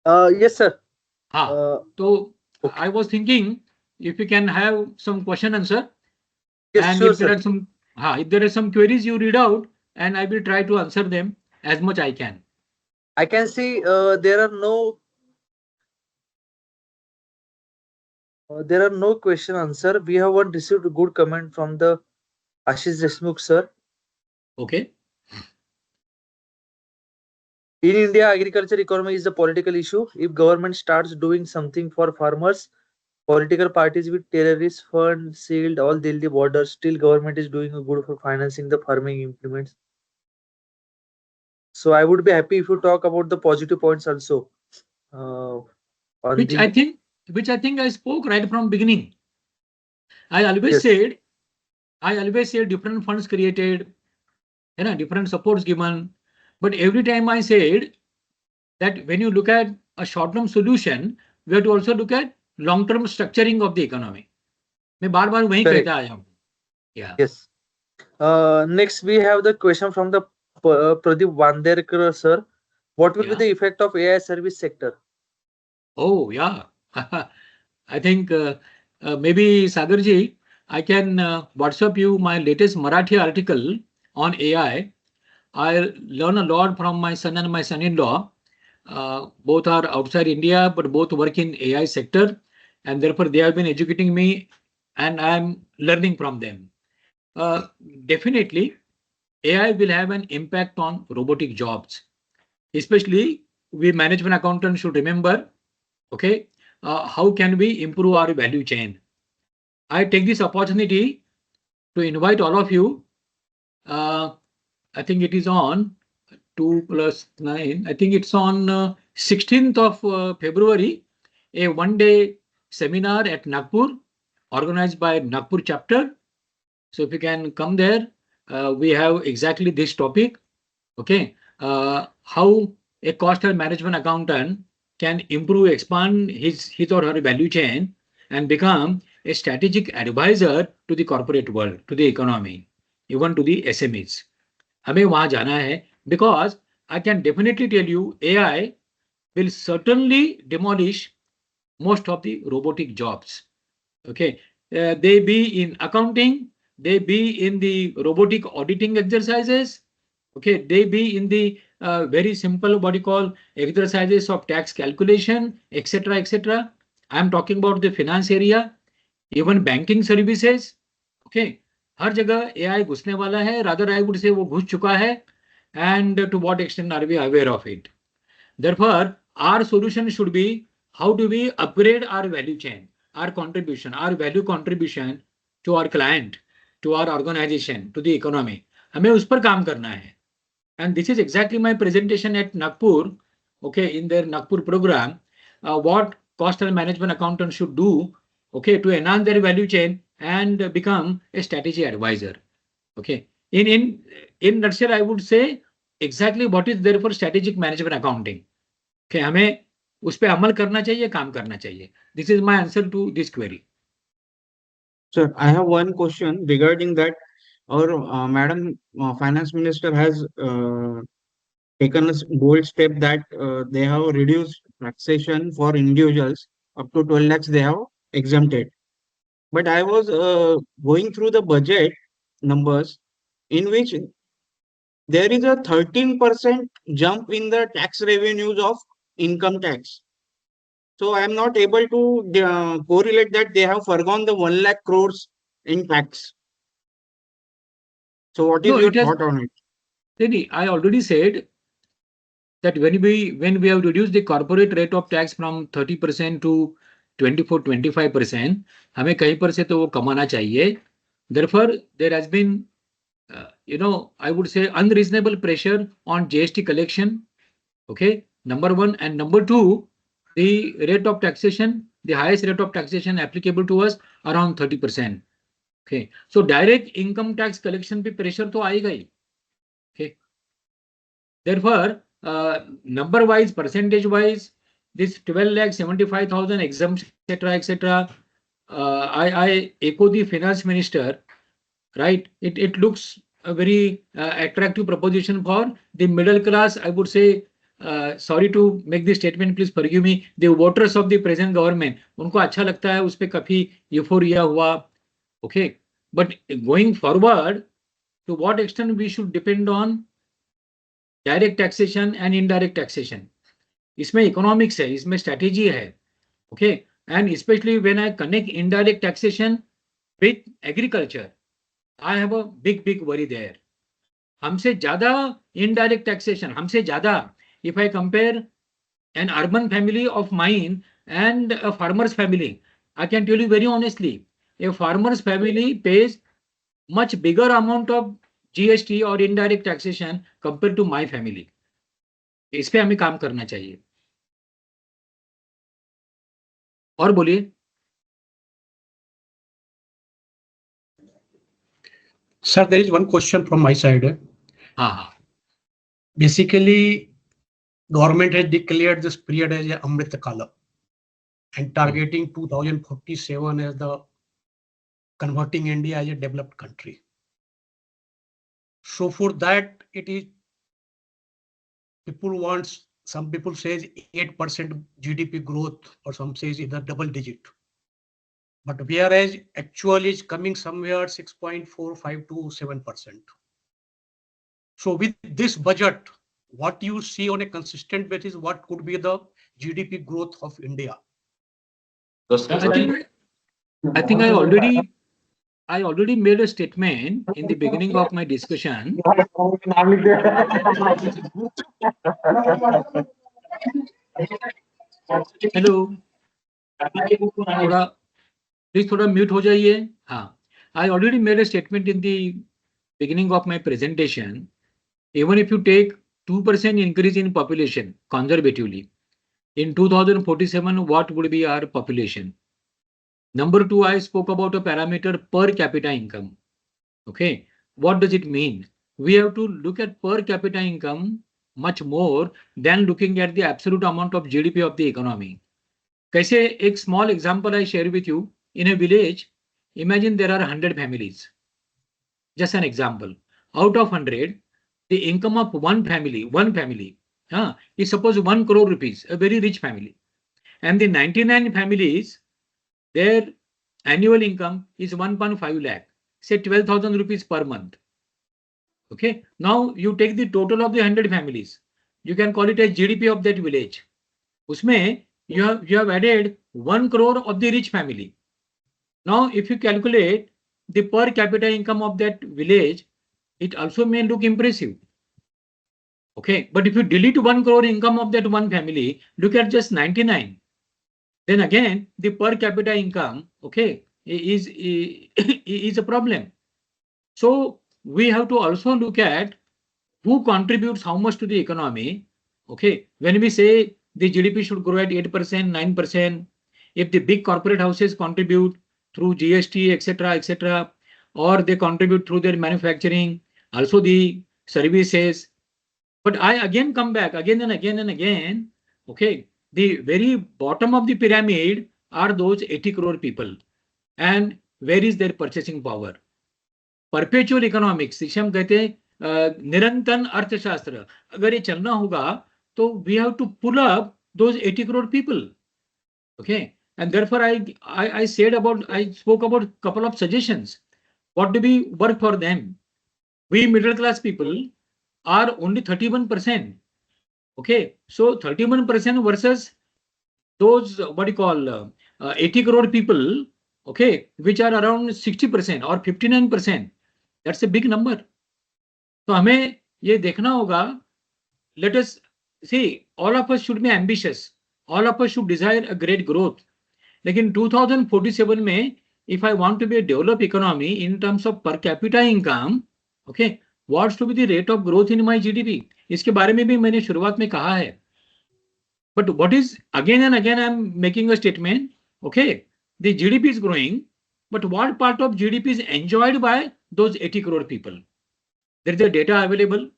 Yes, sir. So Okay. I was thinking if we can have some question answer, Yes, and sure, if there sir. are some if there are some queries, you read out and I will try to answer them as much I can. I can see there are no question answer. We have one received a good comment from the Ashish Deshmukh sir. Okay. In India, agriculture economy is a political issue. If government starts doing something for farmers, political parties with terrorist funds sealed all Delhi borders, still government is doing a good for financing the farming implements. So I would be happy if you talk about the positive points also. On Which the I think I spoke right from beginning. I always yes, said different funds created, different supports given. But every time I said that when you look at a short-term solution, we have to also look at long-term structuring of the economy. मैं बार-बार वही correct. कहता आया हूँ. Yeah. Yes. Next we have the question from the Pradeep Vanderkar sir. What will be Yeah. the effect of AI service sector? Oh, yeah. I think maybe Sagarji, I can WhatsApp you my latest Marathi article on AI. I learn a lot from my son and my son-in-law. Both are outside India, but both work in AI sector, and therefore they have been educating me, and I'm learning from them. Definitely, AI will have an impact on robotic jobs. Especially, we management accountants should remember, okay, how can we improve our value chain? I take this opportunity to invite all of you. I think it is on 2 + 9. I think it's on 16th of February, a one-day seminar at Nagpur, organized by Nagpur chapter. So if you can come there, we have exactly this topic. Okay, how a cost and management accountant can improve, expand his or her value chain and become a strategic advisor to the corporate world, to the economy, even to the SMEs. हमें वहां जाना है because I can definitely tell you AI will certainly demolish most of the robotic jobs. Okay, they be in accounting, they be in the robotic auditing exercises. Okay, they be in the very simple what you call exercises of tax calculation, etc., etc. I am talking about the finance area, even banking services. Okay, हर जगह AI घुसने वाला है, rather I would say वो घुस चुका है, and to what extent are we aware of it? Therefore, our solution should be how do we upgrade our value chain, our contribution, our value contribution to our client, to our organization, to the economy. हमें उस पर काम करना है. And this is exactly my presentation at Nagpur, okay, in their Nagpur program, what cost and management accountants should do, okay, to enhance their value chain and become a strategy advisor. Okay, in nutshell, I would say exactly what is there for strategic management accounting. Okay, हमें उस पे अमल करना चाहिए, काम करना चाहिए. This is my answer to this query. Sir, I have one question regarding that. Our Madam Finance Minister has taken a bold step that they have reduced taxation for individuals up to 12 lakhs. They have exempted. But I was going through the budget numbers in which there is a 13% jump in the tax revenues of income tax. So I am not able to correlate that they have forgone the 1 lakh crores in tax. So what is No, your it has. thought on it? Really, I already said that when we have reduced the corporate rate of tax from 30% to 24-25%, हमें कहीं पर से तो वो कमाना चाहिए. Therefore, there has been, I would say unreasonable pressure on GST collection. Okay, number one, and number two, the rate of taxation, the highest rate of taxation applicable to us around 30%. Okay, so direct income tax collection पे pressure तो आएगा ही. Okay, therefore, number wise, percentage wise, this 12,75,000 exemption, etc. I echo the finance minister, right? It looks a very attractive proposition for the middle class. I would say, sorry to make this statement, please forgive me, the voters of the present government, उनको अच्छा लगता है, उस पे काफी euphoria हुआ. Okay, but going forward, to what extent we should depend on direct taxation and indirect taxation. इसमें economics है, इसमें स्ट्रेटेजी है. Okay, and specially when I connect indirect taxation with agriculture, I have a big worry there. हमसे ज्यादा indirect taxation, हमसे ज्यादा, if I compare an urban family of mine and a farmer's family, I can tell you very honestly, a farmer's family pays much bigger amount of GST or indirect taxation compared to my family. इस पे हमें काम करना चाहिए. और बोलिए. Sir, there is one question from my side. हाँ. Basically, government has declared this period as a Amrit Kala and targeting 2047 as the converting India as a developed country. So for that, it is people wants, some people says 8% GDP growth, or some says either double digit. But whereas actual is coming somewhere 6.45 to 7%. So with this budget, what you see on a consistent basis, what could be the GDP growth of India? I think I already made a statement in the beginning of my discussion. Hello, please थोड़ा mute हो जाइए. हाँ, I already made a statement in the beginning of my presentation. Even if you take 2% increase in population conservatively, in 2047, what would be our population? Number two, I spoke about a parameter per capita income. Okay, what does it mean? We have to look at per capita income much more than looking at the absolute amount of GDP of the economy. कैसे, एक small example I share with you. In a village, imagine there are 100 families. Just an example. Out of 100, the income of one family, is suppose 1 crore rupees, a very rich family. And the 99 families, their annual income is 1.5 lakh, say 12,000 rupees per month. Okay, now you take the total of the 100 families. You can call it a GDP of that village. Usme you have added 1 crore of the rich family. Now, if you calculate the per capita income of that village, it also may look impressive. Okay, but if you delete 1 crore income of that one family, look at just 99. Then again, the per capita income, okay, is a problem. So we have to also look at who contributes how much to the economy. Okay, when we say the GDP should grow at 8%, 9%, if the big corporate houses contribute through GST, etc., or they contribute through their manufacturing, also the services, But I again come back again and again and again. Okay, the very bottom of the pyramid are those 80 crore people. And where is their purchasing power? Perpetual economics जिसे हम कहते हैं निरंतर अर्थशास्त्र, अगर ये चलना होगा तो we have to pull up those 80 crore people. Okay, and therefore I said about, I spoke about couple of suggestions. What do we work for them? We middle class people are only 31%. Okay, so 31% versus those what you call 80 crore people, okay, which are around 60% or 59%. That's a big number. तो हमें ये देखना होगा. Let us see, all of us should be ambitious, all of us should desire a great growth. लेकिन 2047 में if I want to be a developed economy in terms of per capita income, okay, what should be the rate of growth in my GDP? इसके बारे में भी मैंने शुरुआत में कहा है. But what is, again and again I am making a statement, okay, the GDP is growing, but what part of GDP is enjoyed by those 80 crore people? There is a data available.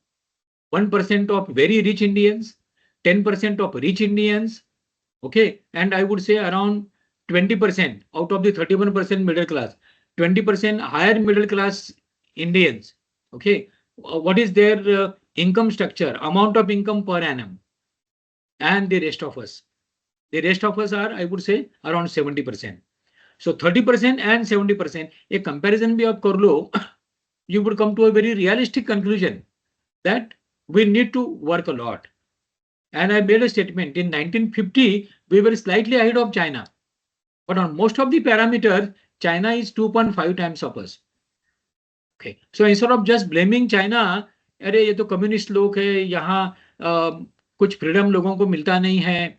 1% of very rich Indians, 10% of rich Indians, okay, and I would say around 20% out of the 31% middle class, 20% higher middle class Indians, okay. What is their income structure, amount of income per annum? And the rest of us. The rest of us are, I would say, around 70%. So 30% and 70%, a comparison bhi aap kar lo, you would come to a very realistic conclusion that we need to work a lot. And I made a statement in 1950, we were slightly ahead of China. But on most of the parameters, China is 2.5 times of us. Okay. So instead of just blaming China, अरे ये तो communist लोग है, यहाँ कुछ freedom लोगों को मिलता नहीं है.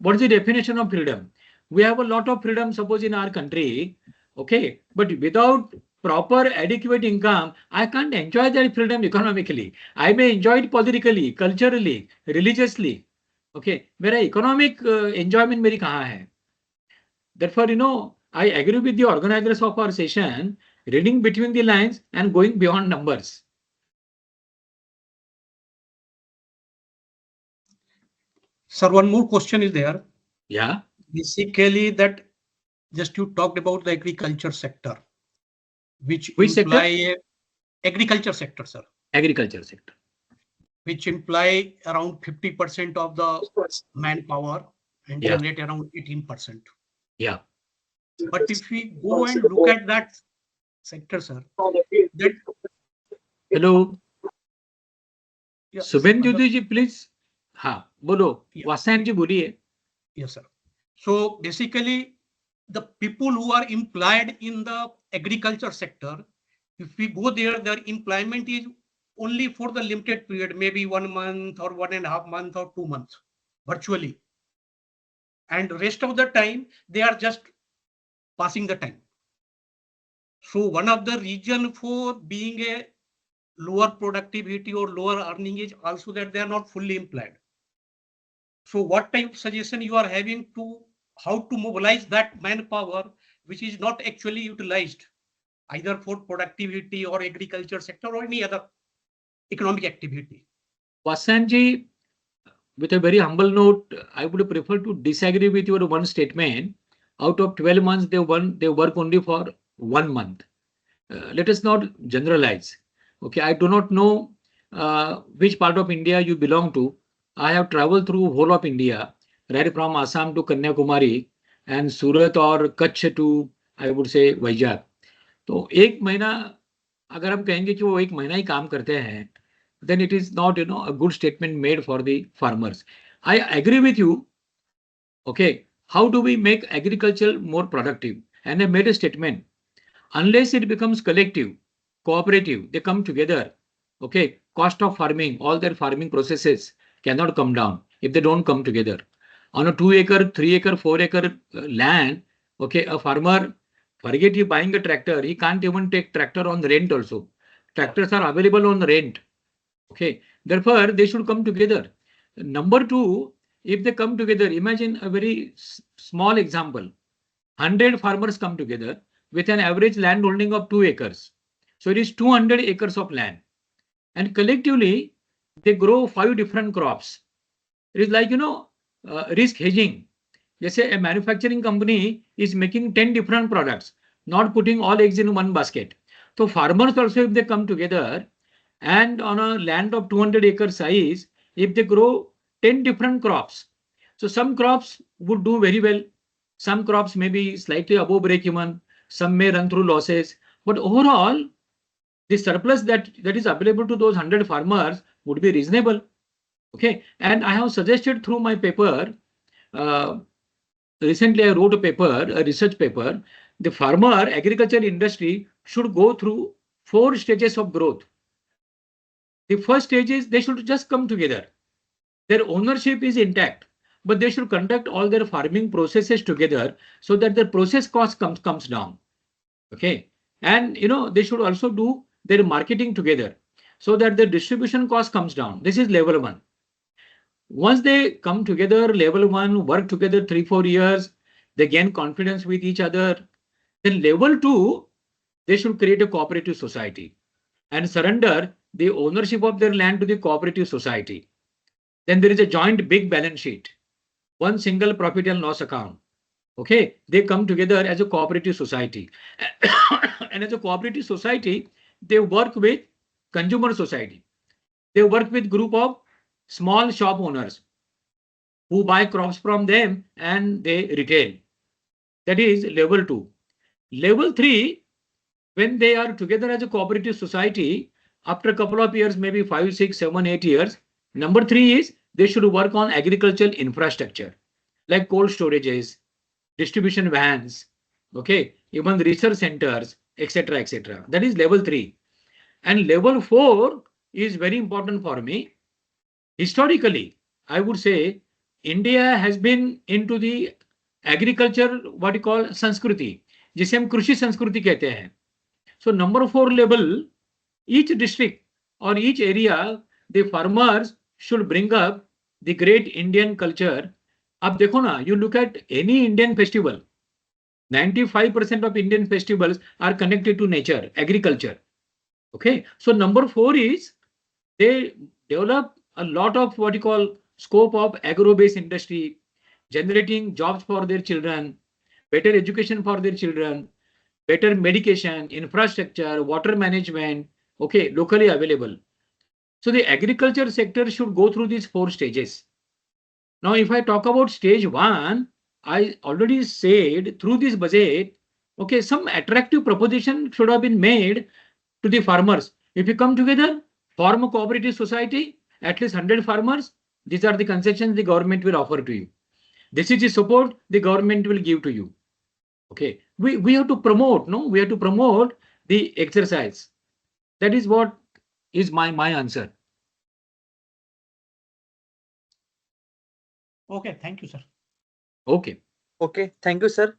What is the definition of freedom? We have a lot of freedom, suppose in our country, okay, but without proper adequate income, I can't enjoy that freedom economically. I may enjoy it politically, culturally, religiously. Okay, मेरा economic enjoyment मेरी कहाँ है? Therefore, you know, I agree with the organizers of our session, reading between the lines and going beyond numbers. Sir, one more question is there. Yeah. Basically, that just you talked about the agriculture sector, which Which imply agriculture sector, sir, agriculture sector, which imply around 50% of the manpower and Yeah. generate around 18%. Yeah. But if we go and look at that sector, sir, that Hello, yeah, Subhendu ji, please. हाँ, बोलो. Yeah. वासायन जी बोलिए. yes, sir. So basically, the people who are employed in the agriculture sector, if we go there, their employment is only for the limited period, maybe 1 month or 1.5 months or 2 months, virtually. And rest of the time, they are just passing the time. So one of the reason for being a lower productivity or lower earning is also that they are not fully employed. So what type of suggestion you are having to how to mobilize that manpower which is not actually utilized either for productivity or agriculture sector or any other economic activity? Vasan ji, with a very humble note, I would prefer to disagree with your one statement. Out of 12 months, they work only for 1 month. Let us not generalize. Okay, I do not know which part of India you belong to. I have traveled through whole of India, right from Assam to Kanyakumari and Surat or Kutch to, I would say, Vizag. तो एक महीना अगर हम कहेंगे कि वो एक महीना ही काम करते हैं, then it is not, you know, a good statement made for the farmers. I agree with you. Okay, how do we make agriculture more productive? And I made a statement. Unless it becomes collective, cooperative, they come together. Okay, cost of farming, all their farming processes cannot come down if they don't come together. On a 2 acre, 3 acre, 4 acre land, okay, a farmer, forget he buying a tractor, he can't even take tractor on rent also. Tractors are available on rent. Okay, therefore they should come together. Number two, if they come together, imagine a very small example. 100 farmers come together with an average land holding of 2 acres. So it is 200 acres of land. And collectively, they grow 5 different crops. It is like, risk hedging. Let's say a manufacturing company is making 10 different products, not putting all eggs in one basket. So farmers also, if they come together and on a land of 200 acre size, if they grow 10 different crops, so some crops would do very well. Some crops may be slightly above break even. Some may run through losses. But overall, the surplus that is available to those 100 farmers would be reasonable. Okay. And I have suggested through my paper, uh, recently I wrote a paper, a research paper, the farmer agriculture industry should go through 4 stages of growth. The first stage is they should just come together. Their ownership is intact, but they should conduct all their farming processes together so that the process cost comes down. Okay. And they should also do their marketing together so that the distribution cost comes down. This is level 1. Once they come together, level 1, work together 3-4 years, they gain confidence with each other. Then level 2, they should create a cooperative society and surrender the ownership of their land to the cooperative society. Then there is a joint big balance sheet, one single profit and loss account. Okay, they come together as a cooperative society. And as a cooperative society, they work with consumer society. They work with group of small shop owners who buy crops from them and they retail. That is level 2. Level 3, when they are together as a cooperative society, after a couple of years, maybe 5, 6, 7, 8 years, number 3 is they should work on agricultural infrastructure like cold storages, distribution vans, okay, even research centers, etc., etc. That is level 3. And level 4 is very important for me. Historically, I would say India has been into the agriculture, what you call Sanskriti, जिसे हम कृषि संस्कृति कहते हैं. So number 4 level, each district or each area, the farmers should bring up the great Indian culture. अब देखो ना, you look at any Indian festival, 95% of Indian festivals are connected to nature, agriculture. Okay, so number 4 is they develop a lot of what you call scope of agro-based industry, generating jobs for their children, better education for their children, better medication, infrastructure, water management, okay, locally available. So the agriculture sector should go through these 4 stages. Now, if I talk about stage 1, I already said through this budget, okay, some attractive proposition should have been made to the farmers. If you come together, form a cooperative society, at least 100 farmers, these are the concessions the government will offer to you. This is the support the government will give to you. Okay, we have to promote, no, we have to promote the exercise. That is what is my answer. Okay, thank you, sir. Okay. Okay, thank you, sir.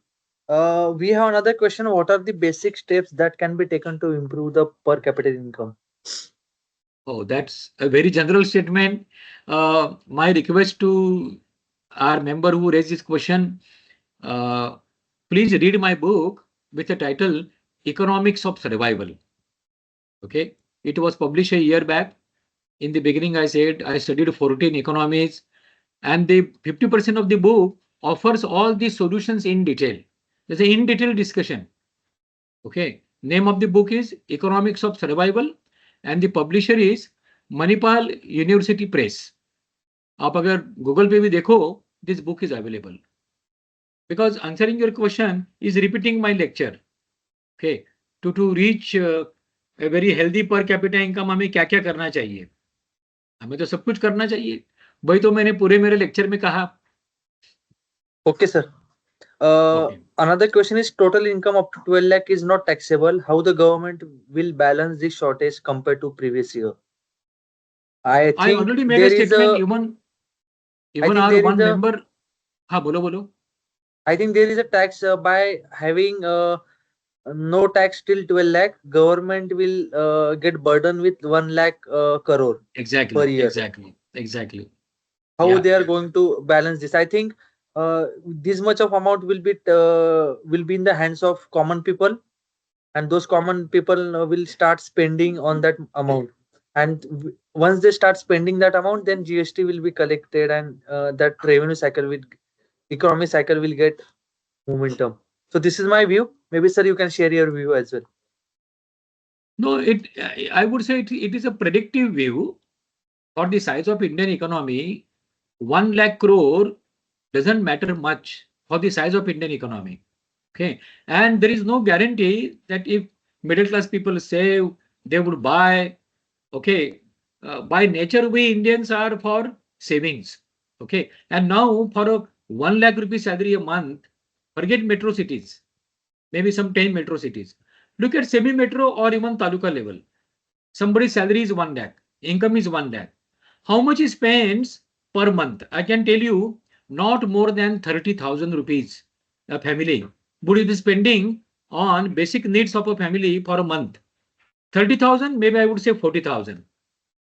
We have another question. What are the basic steps that can be taken to improve the per capita income? Oh, that's a very general statement. My request to our member who raised this question, please read my book with the title Economics of Survival. Okay, it was published a year back. In the beginning, I said I studied 14 economies, and the 50% of the book offers all the solutions in detail. There's an in detail discussion. Okay, name of the book is Economics of Survival, and the publisher is Manipal University Press. आप अगर Google पे भी देखो, this book is available. Because answering your question is repeating my lecture. Okay, to reach a very healthy per capita income हमें क्या क्या करना चाहिए? हमें तो सब कुछ करना चाहिए. वही तो मैंने पूरे मेरे लेक्चर में कहा. Okay, sir. Okay. Another question is total income up to 12 lakh is not taxable. How the government will balance this shortage compared to previous year? I I think already made there a is statement. a. Even think our there one is a. member. हाँ बोलो बोलो. I think there is a tax by having no tax till 12 lakh. Government will get burden with 1 lakh crore Exactly. per year. Exactly. How Yeah. they are going to balance this? I think this much of amount will be in the hands of common people, and those common people will start spending on that amount. and once they start spending that amount, then GST will be collected, and that revenue cycle will, economic cycle will get momentum. So this is my view. Maybe sir, you can share your view as well. No, I would say it is a predictive view. For the size of Indian economy, 1 lakh crore doesn't matter much for the size of Indian economy. Okay, and there is no guarantee that if middle class people save, they would buy. Okay, by nature, we Indians are for savings. Okay, and now for a 1 lakh rupee salary a month, forget metro cities, maybe some 10 metro cities. Look at semi metro or even taluka level. Somebody's salary is 1 lakh, income is 1 lakh. How much he spends per month? I can tell you, not more than 30,000 rupees a family would be spending on basic needs of a family for a month. 30,000, maybe I would say 40,000.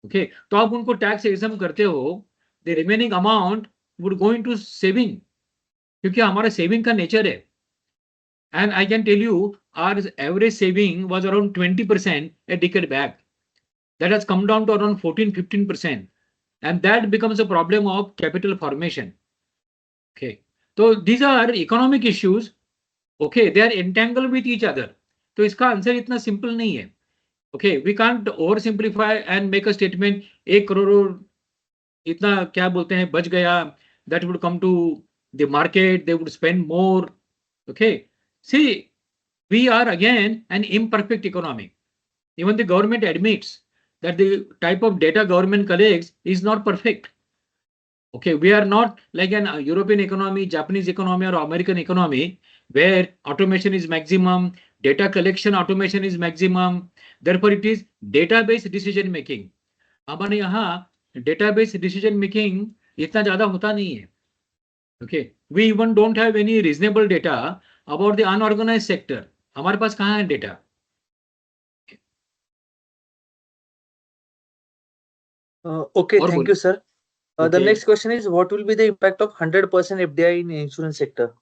Okay, तो आप उनको tax exam करते हो, the remaining amount would go into saving, क्योंकि हमारा saving का nature है. And I can tell you, our average saving was around 20% a decade back. That has come down to around 14-15%. And that becomes a problem of capital formation. Okay. So these are economic issues. Okay. They are entangled with each other. तो इसका answer इतना simple नहीं है. Okay. We can't oversimplify and make a statement 1 crore इतना क्या बोलते हैं बच गया, that would come to the market, they would spend more. Okay. See, we are again an imperfect economy. Even the government admits that the type of data government collects is not perfect. Okay, we are not like an European economy, Japanese economy, or American economy where automation is maximum, data collection automation is maximum. Therefore, it is database decision making. हमारे यहाँ database decision making इतना ज़्यादा होता नहीं है. Okay, we even don't have any reasonable data about the unorganized sector. हमारे पास कहाँ है data? Okay, और thank you, sir. The Okay. next question is, what will be the impact of 100% FDI in insurance sector?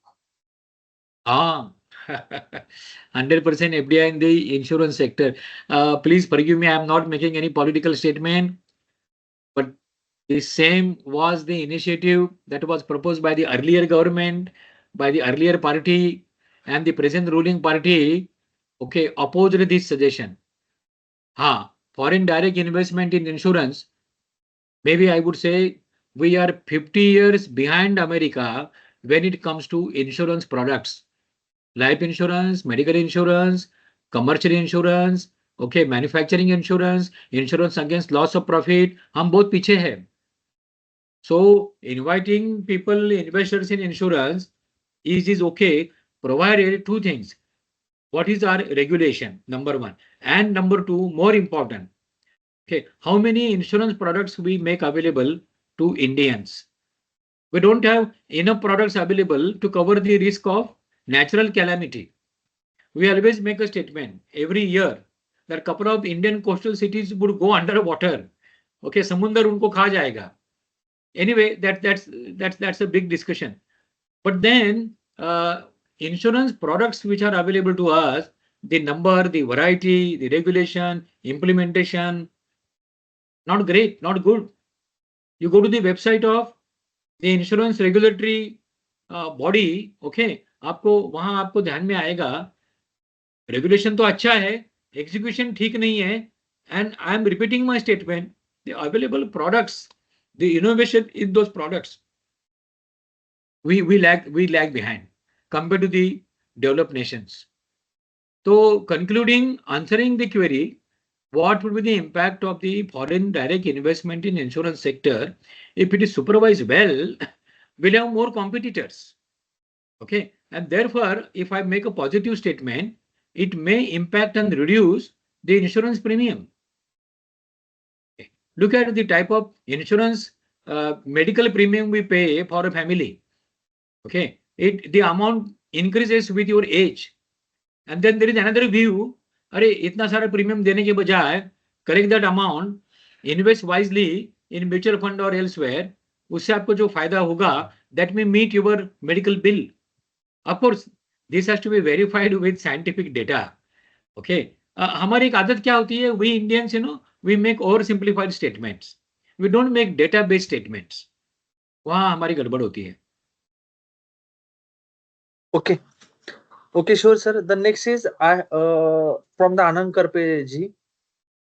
100% FDI in the insurance sector. Please forgive me, I am not making any political statement, but the same was the initiative that was proposed by the earlier government, by the earlier party, and the present ruling party, okay, opposed this suggestion. Foreign direct investment in insurance, maybe I would say we are 50 years behind America when it comes to insurance products. Life insurance, medical insurance, commercial insurance, okay, manufacturing insurance, insurance against loss of profit, हम बहुत पीछे हैं. So inviting people, investors in insurance is okay, provided two things. What is our regulation? Number one, and number two, more important. Okay, how many insurance products we make available to Indians? We don't have enough products available to cover the risk of natural calamity. We always make a statement every year that a couple of Indian coastal cities would go underwater. Okay, samundar unko kha jayega. Anyway, that's a big discussion. But then insurance products which are available to us, the number, the variety, the regulation, implementation, not great, not good. You go to the website of the insurance regulatory body, okay, आपको वहां आपको ध्यान में आएगा regulation तो अच्छा है, execution ठीक नहीं है, and I am repeating my statement, the available products, the innovation in those products, we lag behind compared to the developed nations. So concluding, answering the query, what would be the impact of the foreign direct investment in insurance sector? If it is supervised well, we'll have more competitors. Okay, and therefore, if I make a positive statement, it may impact and reduce the insurance premium. Okay. Look at the type of insurance medical premium we pay for a family. Okay, the amount increases with your age. And then there is another view, अरे इतना सारा premium देने के बजाय correct that amount, invest wisely in mutual fund और elsewhere, उससे आपको जो फायदा होगा that may meet your medical bill. Of course this has to be verified with scientific data. Okay, हमारी एक आदत क्या होती है, we Indians, we make oversimplified statements. We don't make database statements. वहाँ हमारी गड़बड़ होती है. Okay. Okay, sure, sir. The next is I from the Anand Karpe ji.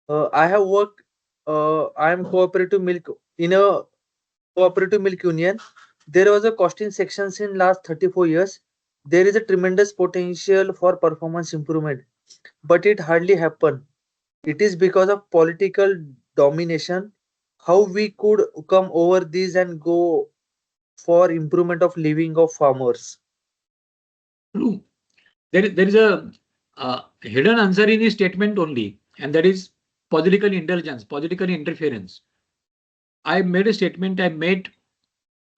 I have worked. I am cooperative milk in a cooperative milk union. There was a costing sections in last 34 years. There is a tremendous potential for performance improvement, but it hardly happen. It is because of political domination. How we could come over this and go for improvement of living of farmers. True. There is a hidden answer in this statement only, and that is political intelligence, political interference. I made a statement. I made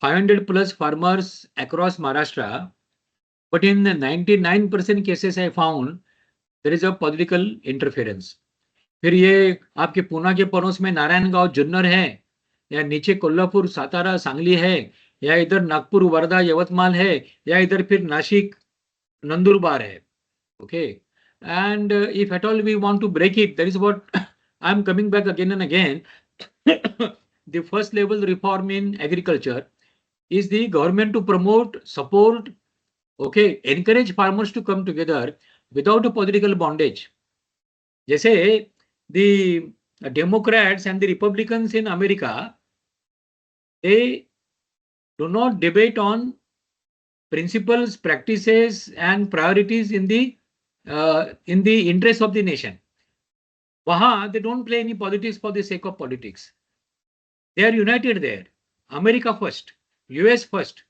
500 plus farmers across Maharashtra, but in the 99% cases I found there is a political interference. फिर ये आपके पूना के पड़ोस में नारायणगांव जुन्नर है, या नीचे कोल्हापुर सातारा सांगली है, या इधर नागपुर वर्धा यवतमाल है, या इधर फिर नासिक नंदुरबार है. Okay, and if at all we want to break it, that is what I'm coming back again and again. The first level reform in agriculture is the government to promote, support, okay, encourage farmers to come together without a political bondage. जैसे the Democrats and the Republicans in America, they do not debate on principles, practices, and priorities in the interest of the nation. वहाँ they don't play any politics for the sake of politics. They are united there. America first, US first.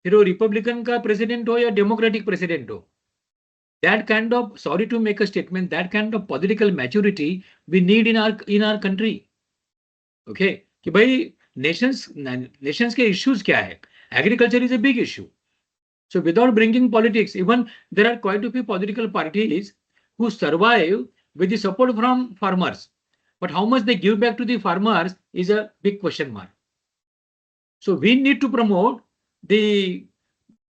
फिर वो Republican का president हो या democratic president हो. That kind of, sorry to make a statement, that kind of political maturity we need in our country. Okay, कि भाई nations के issues क्या है? Agriculture is a big issue. So without bringing politics, even there are quite a few political parties who survive with the support from farmers. But how much they give back to the farmers is a big question mark. So we need to promote the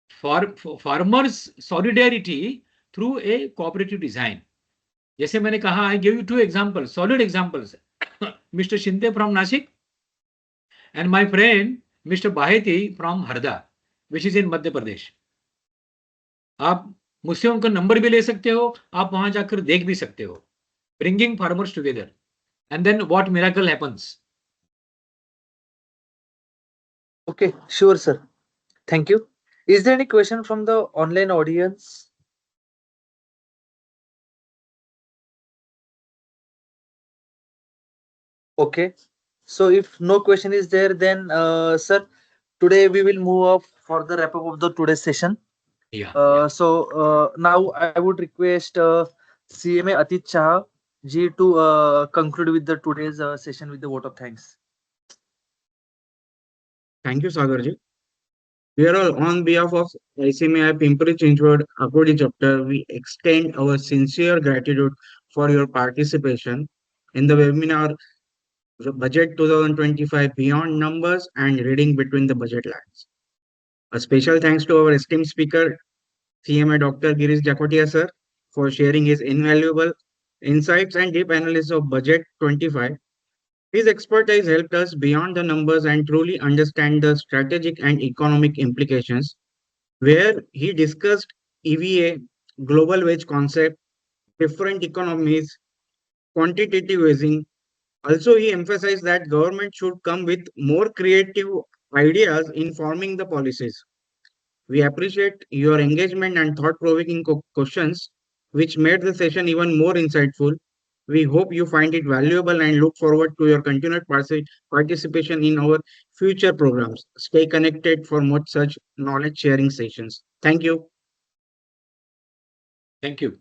farmers' solidarity through a cooperative design. जैसे मैंने कहा, I give you two examples, solid examples. Mr. Shinde from Nashik and my friend Mr. Baheti from Harda, which is in Madhya Pradesh. आप मुझसे उनका number भी ले सकते हो, आप वहां जाकर देख भी सकते हो. Bringing farmers together, and then what miracle happens? Okay, sure, sir. Thank you. Is there any question from the online audience? Okay, so if no question is there, then sir, today we will move up for the wrap up of the today's session. Yeah. So now I would request CMA Atit Shah ji to conclude with the today's session with the vote of thanks. Thank you, Sagarji. We are all on behalf of ICMI Pimpri Chinchwad Akodi chapter. We extend our sincere gratitude for your participation in the webinar Budget 2025 Beyond Numbers and Reading Between the Budget Lines. A special thanks to our esteemed speaker, CMA Dr. Girish Jakotia sir, for sharing his invaluable insights and deep analysis of Budget 25. His expertise helped us beyond the numbers and truly understand the strategic and economic implications, where he discussed EVA, global wage concept, different economies, quantitative easing. Also, he emphasized that government should come with more creative ideas in forming the policies. We appreciate your engagement and thought-provoking questions, which made the session even more insightful. We hope you find it valuable and look forward to your continued participation in our future programs. Stay connected for more such knowledge sharing sessions. Thank you. Thank you.